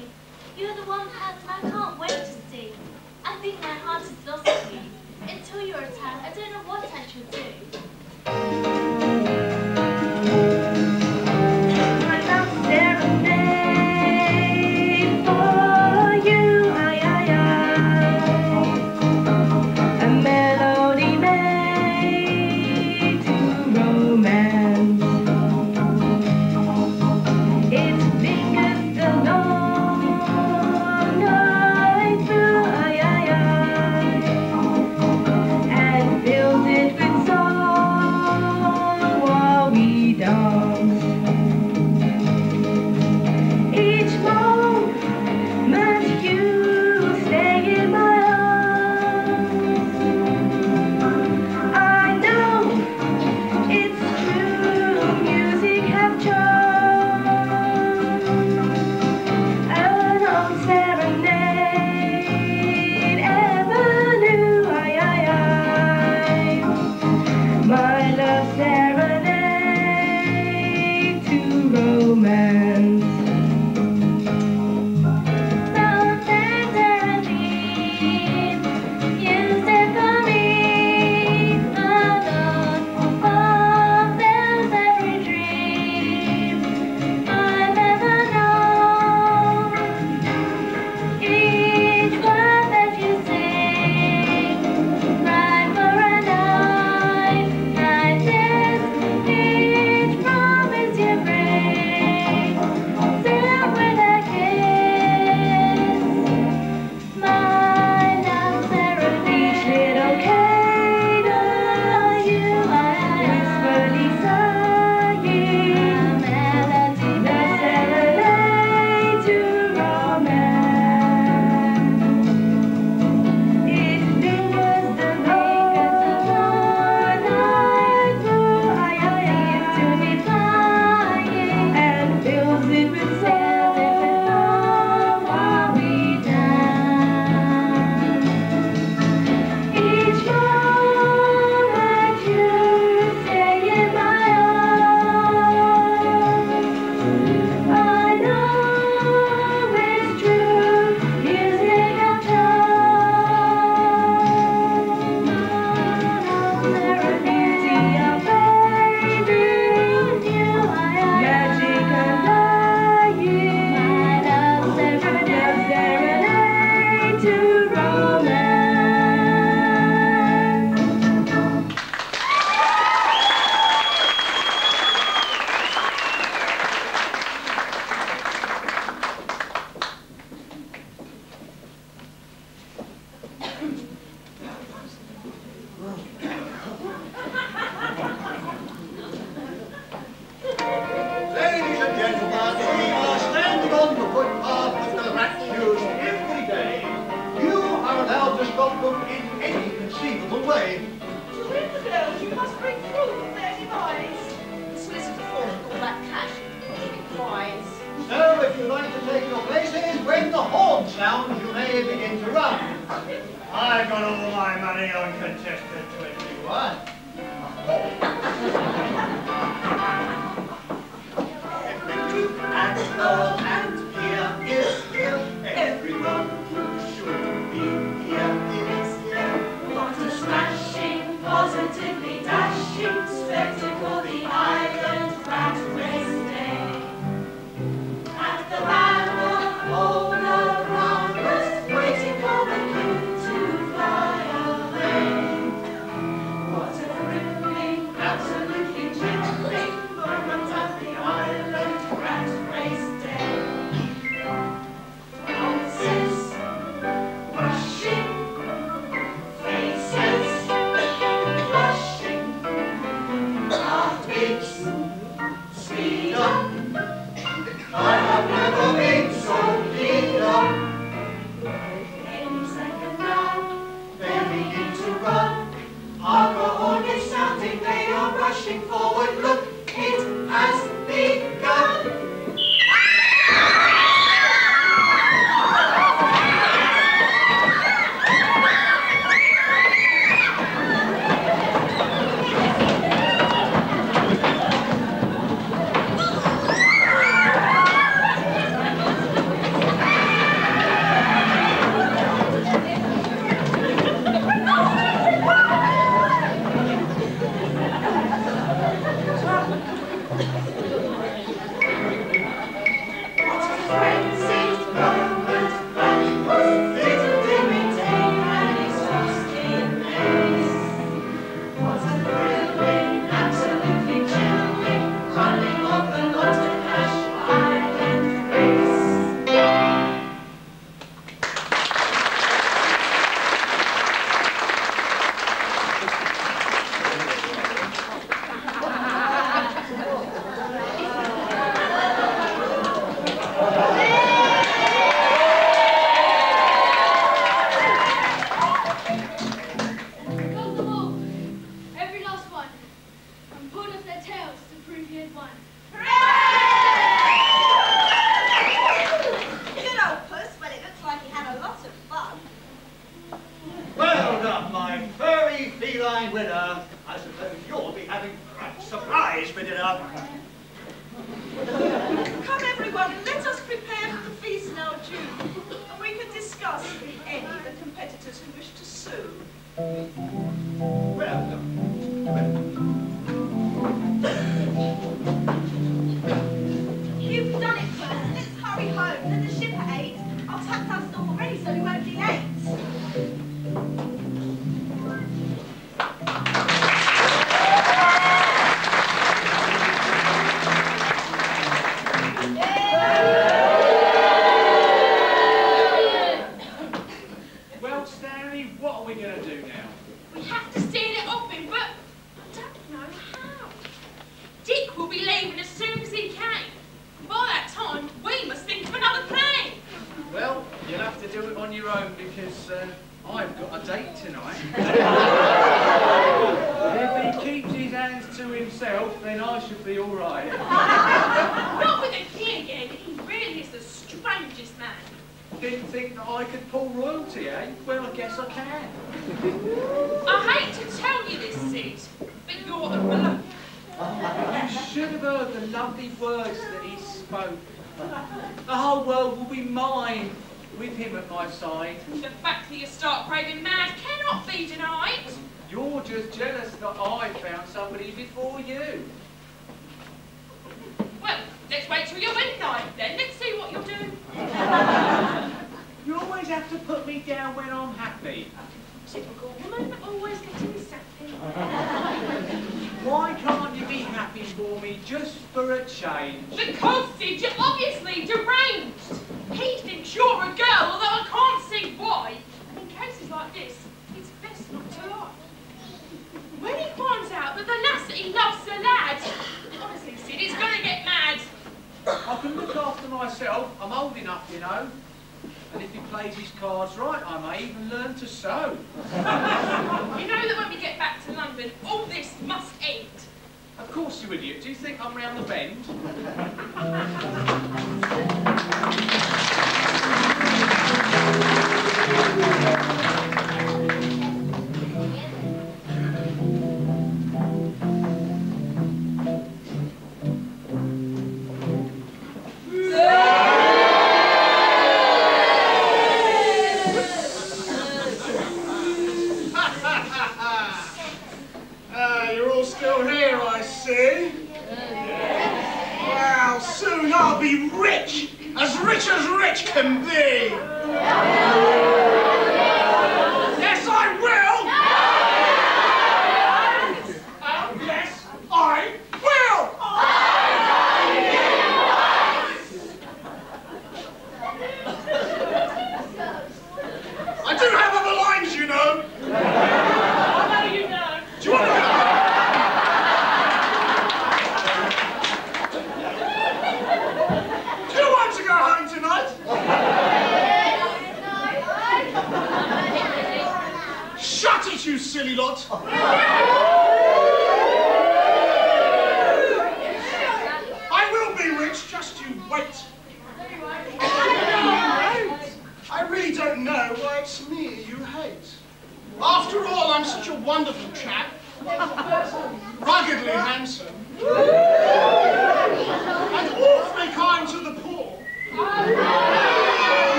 You're the one person I can't wait to see. I think my heart is lost to you. Until you return, I don't know what I shall do. My love serenade for you, a melody made to romance. It lingers the long night through, and fills it with song while we dance. Each moment you stay in my arms. I know it's true, music have charm. An old serenade ever new, my love serenade to romance. Absolutely gently, moment of the island rat race day.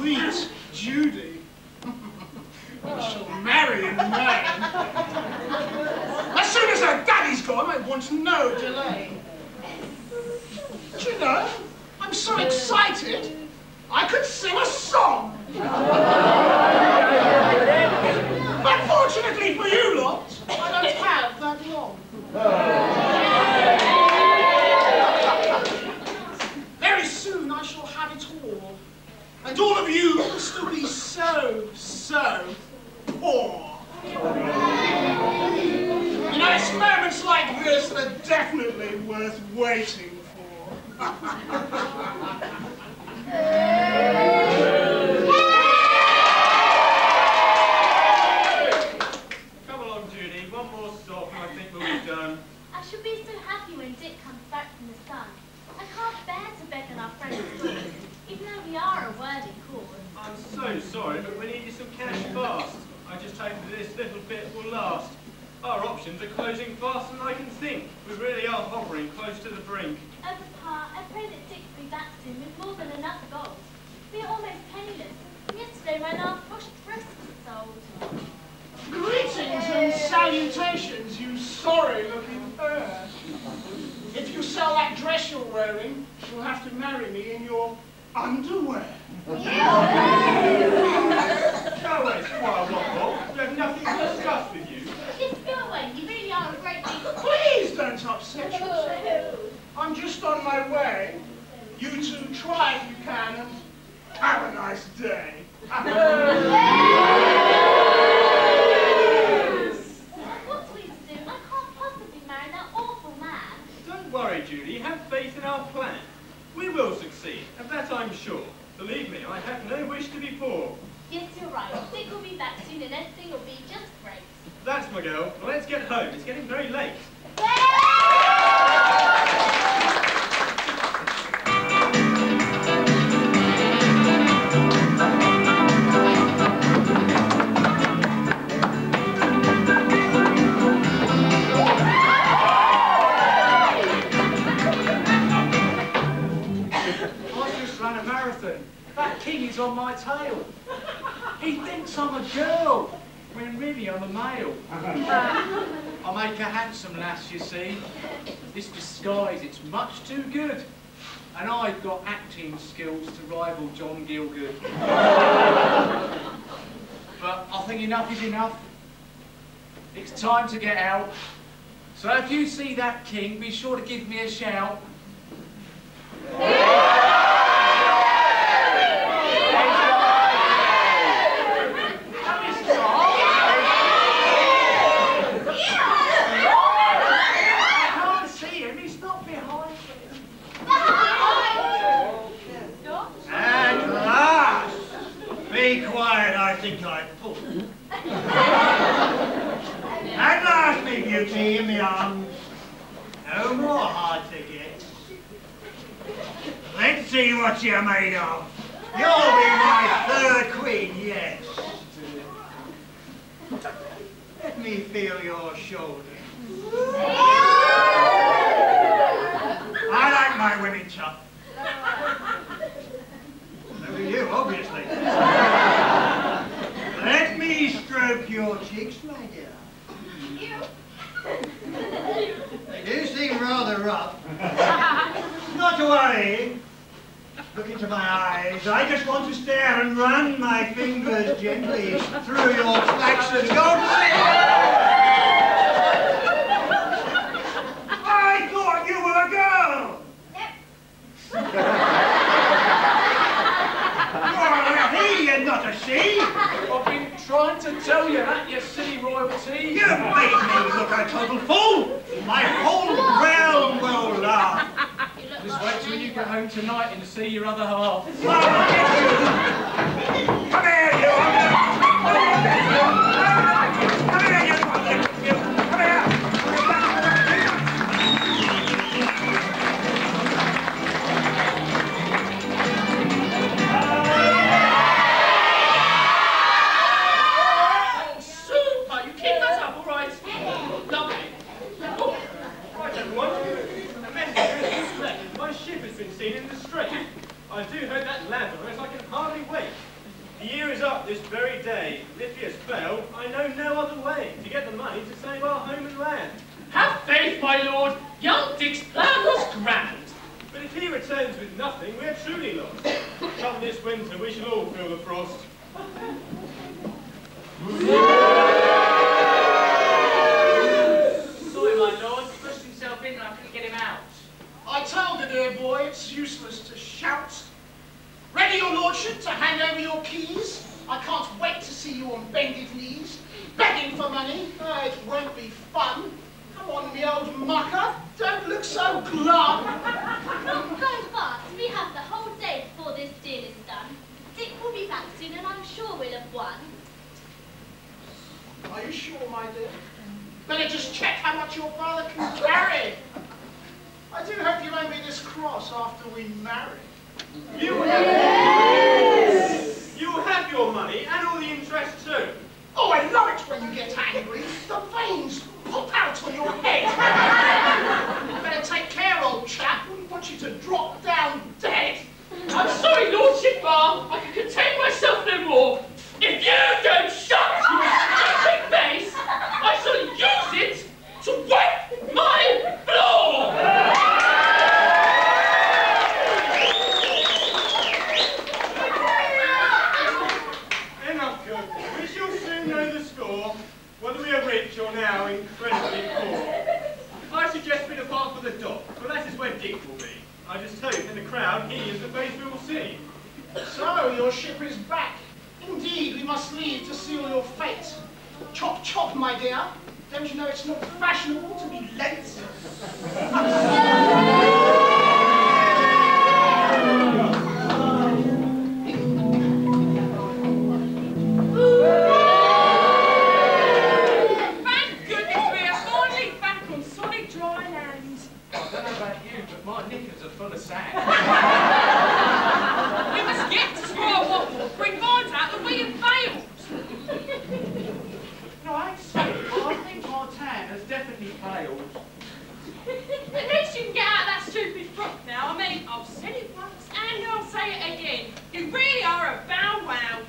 Sweet Judy. We shall marry. marry in May. As soon as her daddy's gone, I want no delay. Do you know, I'm so excited, I could sing a song. Unfortunately for you lot, I don't have that long. Very soon I shall have it all. And all of you will still be so, so poor. You know, it's moments like this that are definitely worth waiting for. Come along, Judy. One more stop and I think we'll be done. I shall be so happy when Dick comes back from the sun. I can't bear to beckon our friends doors, even though we are a worthy cause. I'm so sorry, but we need you some cash fast. I just hope that this little bit will last. Our options are closing faster than I can think. We really are hovering close to the brink. Oh, Papa, I pray that Dick will be back soon with more than enough gold. We are almost penniless. Yesterday my last washed dress was sold. Greetings and salutations, you sorry-looking bird. If you sell that dress you're wearing, you'll have to marry me in your underwear. Go away, Squire Rockbolt. We have nothing to discuss with you. Yes, go away. You really are a great big... Please don't upset yourself. I'm just on my way. You two try if you can and have a nice day. What we do? I can't possibly marry that awful man. Don't worry, Judy. Have faith in our plan. We will succeed, of that I'm sure. Believe me, I have no wish to be poor. Yes, you're right. Dick will be back soon and everything will be just great. That's my girl. Well, let's get home. It's getting very late. That king is on my tail. He thinks I'm a girl, when really I'm a male. I make a handsome lass, you see. This disguise, it's much too good. And I've got acting skills to rival John Gielgud. But I think enough is enough. It's time to get out. So if you see that king, be sure to give me a shout. Be quiet, I think I've pulled. At last, me beauty, in the arms. No more hard to get. Let's see what you're made of. You'll be my third queen, yes. Let me feel your shoulder. I like my women tough. So do you, obviously. Let me stroke your cheeks, my dear. They do seem rather rough. Not to worry. Look into my eyes. I just want to stare and run my fingers gently through your flaxen gold. I thought you were a girl. You're a he and not a she. I've been trying to tell you that, you silly royalty. You made me look a total fool. My whole realm will laugh. Just wait till you get home tonight and see your other half. Come here, you! Come here, you! Come here! Super! You keep that up, all right? Lovely. Oh, right, everyone. A messenger has fled. My ship has been seen in the strait. I do hope that lands on us. I can hardly wait. The year is up this very day. If he has failed, I know to get the money to save our home and land. Have faith, my lord. Young Dick's plan was grand. But if he returns with nothing, we are truly lost. Come this winter, we shall all feel the frost. Sorry, my lord. He pushed himself in and I couldn't get him out. I told the dear boy it's useless to shout. Ready, your lordship, to hand over your keys? I can't wait to see you on bended knees, begging for money. Oh, it won't be fun. Come on, me old mucker, don't look so glum. Not so fast. We have the whole day before this deal is done. Dick will be back soon and I'm sure we'll have won. Are you sure, my dear? Better just check how much your father can carry. I do hope you won't be this cross after we marry. You will have your money and all the interest too. Oh, I love it when you get angry. The veins pop out on your head. You better take care, old chap. We want you to drop down dead. I'm sorry, Lordship Bar. I can contain myself no more. If you don't shut your stupid face, I shall use it to wipe my floor. Enough, good. We shall soon know the score, whether we are rich or now incredibly poor. I suggest we depart for the dock, for that is where Dick will be. I just hope in the crowd he is the face we will see. So, your ship is back. Indeed, we must leave to seal your fate. Chop, chop, my dear. Don't you know it's not fashionable to be late? Thank goodness we are finally back on solid dry land. I don't know about you, but my knickers are full of sand. We must get to Squire Watford, bring vines out that we have failed. No, I ain't saying, but I think our tan has definitely failed. At least you can get out of that stupid frock now. I mean, I've said it once and I'll say it again. You really are a bow wow.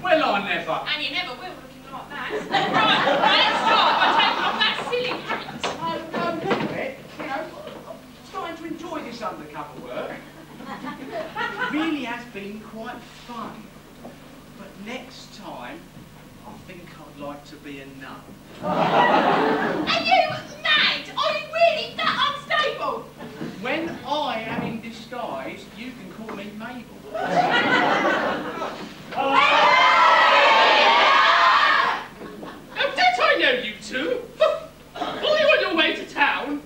Well, I never. And you never will looking like that. Right, let's start by taking off that silly hat. Look at it. You know, I'm starting to enjoy this undercover work. It really has been quite fun. But next time, I think I'd like to be a nun. Are you mad? Are you really that unstable? When I am in disguise, you can call me Mabel. Oh, don't I know you two? Are you on your way to town?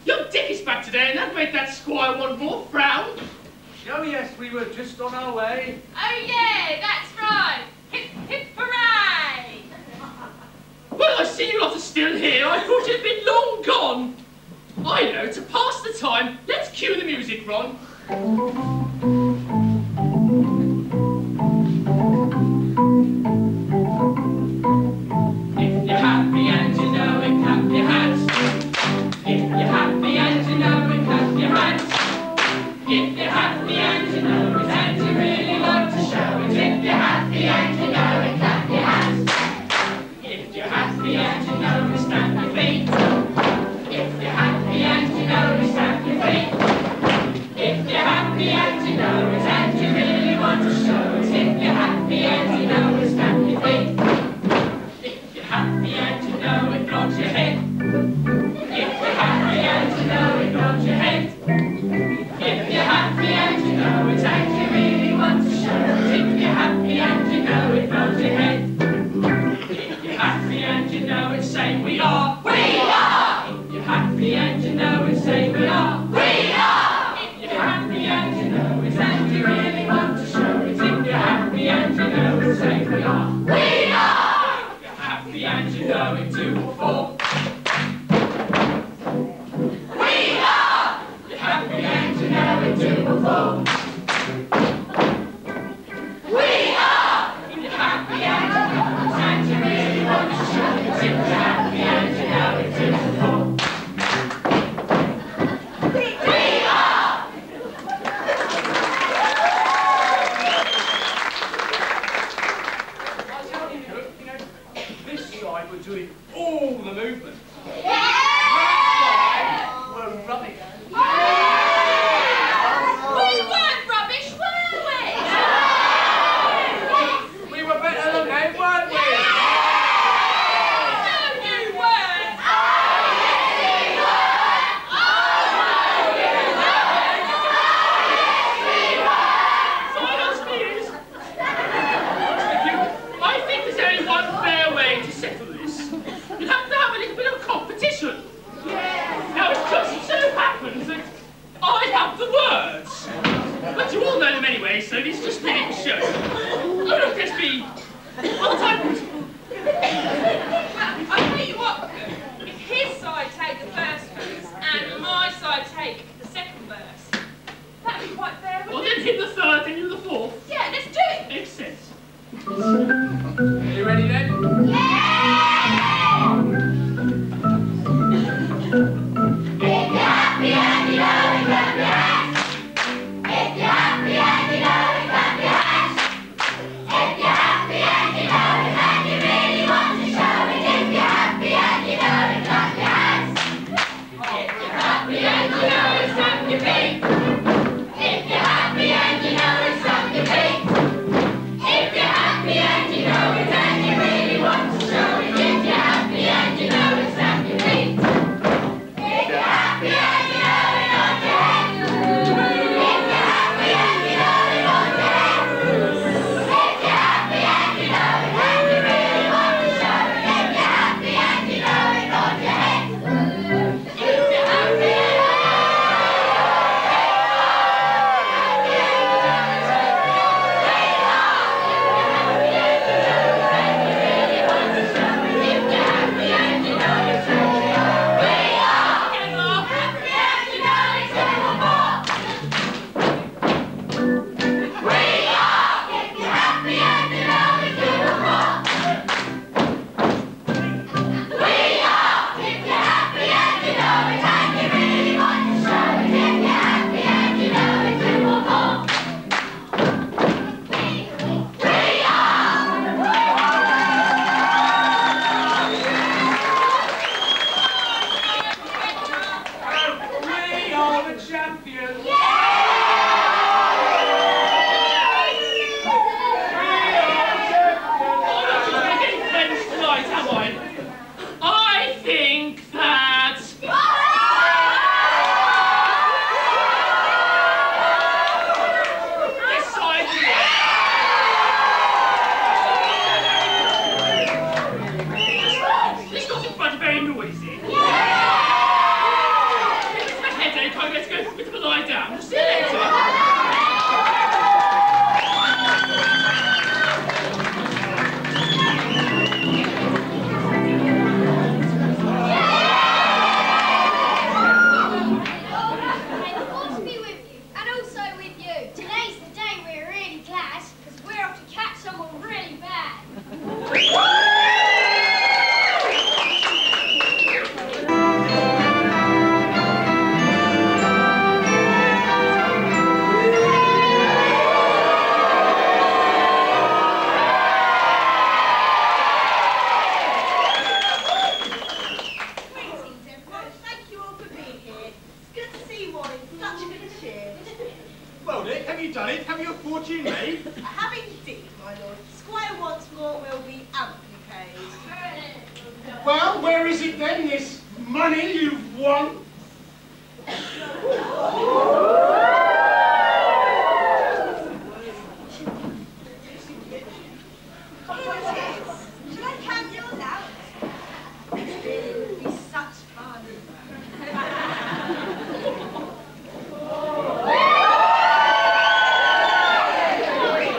Young Dick is back today and that made that squire one more frown. Oh yes, we were just on our way. Oh yeah, that's right. Hip hip hooray! Well, I see you lot are still here. I thought you'd been long gone. I know, to pass the time, let's cue the music, Ron. If you're happy and you know it, clap your hands. If you're happy and you know it, clap your hands. If you're happy and you know it, and you really like to show it. If you're happy and you know it, clap your hands. If you're happy and you know it, stamp your feet. If you're happy and you know it, stamp your feet. If you're happy and you know it, and you really want to show it. If you're happy and you know it, stamp your feet. If you're happy and you know it, nod your head. If you're happy and you know it, nod your head. If you're happy and you know it, and you really want to show it. If you're happy and you know it, nod your head. If you're happy and you know it, say we are. We are! If you're happy and you know it, say we are. We are! If you're happy and you know it, and you really want to show it. If you're happy and you know it, say we are. We are! If you're happy and you know it, 2 or 4. We are! If you're happy and you know it, 2 or 4. We are! If you're happy and you know it, and you really want to show it. If you're happy and you know it, 2 or 4. We are! I tell you, you know, this side we're doing all all the movement. That's why we're rubbish. We weren't rubbish, were we? We were better than them, weren't we? No, you weren't. Silence, please. I think there's only one fair way to settle this. You'll have to have a little bit of competition. Now, it just so happens that I have the words. But you all know them anyway, so this just really shows. Oh, look, there's me. What time? Well, I'll tell you what, if his side take the first verse and my side take the second verse, that'd be quite fair, Well, wouldn't then it? hit the third, then you the fourth. Yeah, let's do it. Makes sense. Are you ready then? If you're happy and you know it, clap your hands. If you're happy and you know it, clap your hands. If you're happy and you know it and you really want to show it. If you're happy and you know it, clap your hands. If you're happy and you know it, stamp your feet. If you're happy and you know it, stamp your feet. If you're happy and you know it and you really want to show it. If you're happy and you know it, stamp your feet. If you're happy and you know it, nod your head. If you're happy and you know it, nod your head. If you're happy and you know it and you really want to show it. If you're happy and you know it, nod your head. If you're happy and Well, where is it then, this money you've won? Should I count yours out? It would be such fun.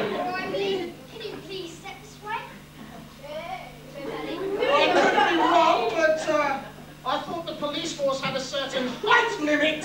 Can you please step this way? I could be wrong, but I thought the police force had a certain height limit.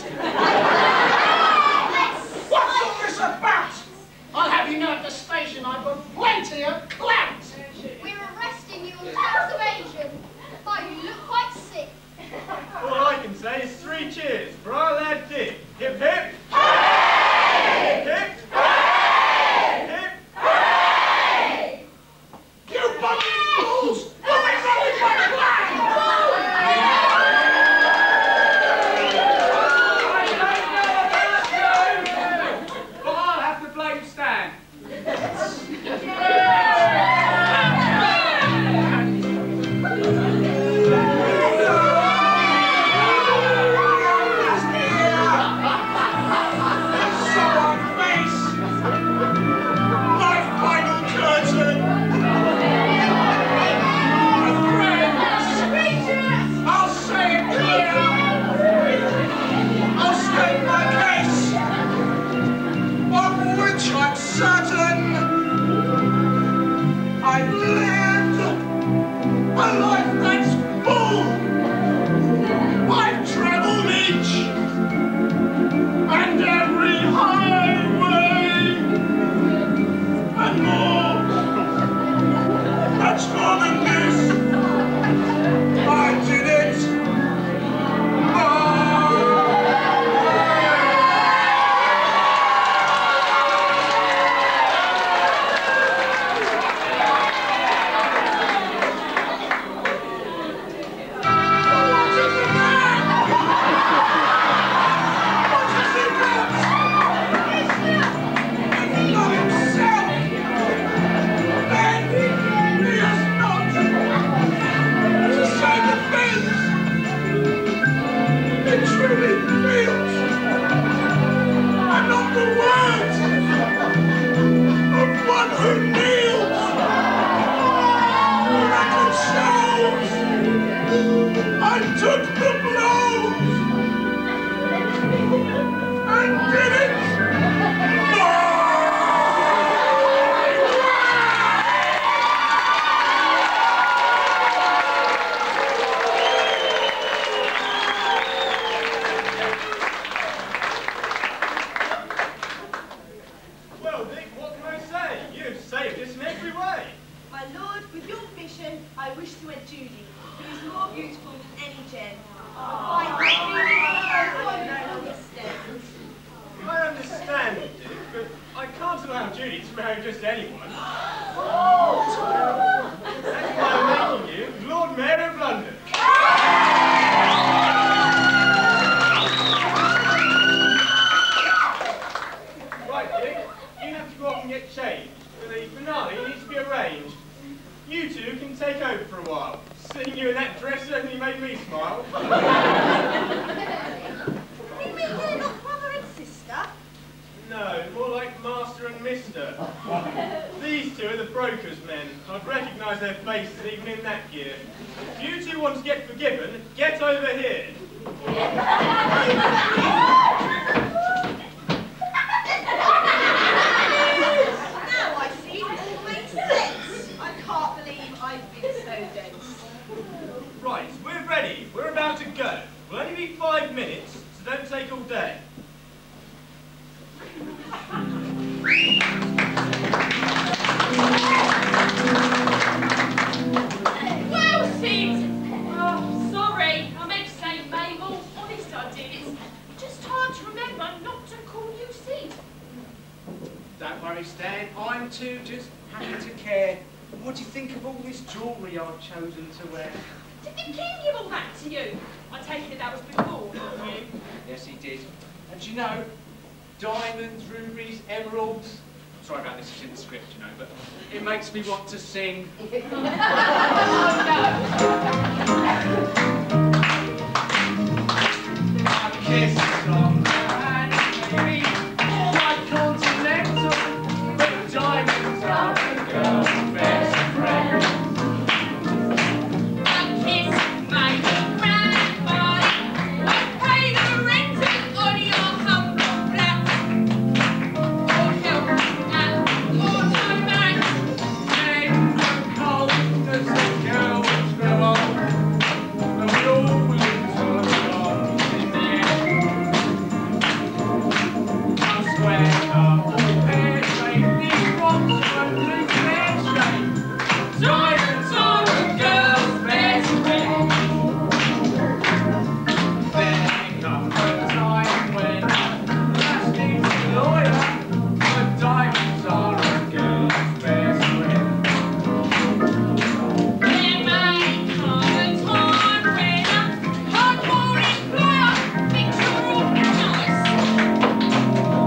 I took the blows and did it Well, Dick, what can I say? You've saved us in every way. My lord, with your permission, I wish to wed Judy, who is more beautiful than any gem. I understand, Dick, but I can't allow Judy to marry just anyone. That's why I'm making you Lord Mayor of London. Right, Dick, you have to go off and get changed. The finale needs to be arranged. You two can take over for a while. Seeing you in that dress certainly made me smile. You mean you're not brother and sister? No, more like Master and Mister. These two are the broker's men. I'd recognise their faces even in that gear. If you two want to get forgiven, get over here. Now I see it all makes sense. I can't believe I've been so dense. Right, we're ready. We're about to go. We'll only be 5 minutes, so don't take all day. Well, Sid! Oh, sorry. I meant to say Mabel. Honest, I did. It's just hard to remember not to call you Sid. Don't worry, Stan. I'm too just happy to care. What do you think of all this jewellery I've chosen to wear? Did the king give all that to you? I take it that was before, didn't you? Yes, he did. And you know, diamonds, rubies, emeralds. Sorry about this, it's in the script, you know, but it makes me want to sing. A kiss on the hand, baby, all my continental, but diamonds are a girl's best friend. A kiss, my grandbody, I pay the rent on your humble flat. Or help at your time back. Men grow cold as the girls grow old, and we all lose our charms in the end. I swear our pear-shaped these rocks won't lose their shape. Diamonds are a girl's best friend. There comes a time when lass needs a lawyer, but diamonds are a girl's best friend. There may come a time when a hard-boiled player thinks you're all nice.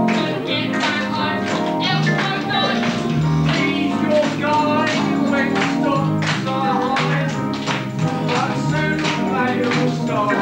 But get that home, else no nice. He's your guy when stocks are high, but soon they will start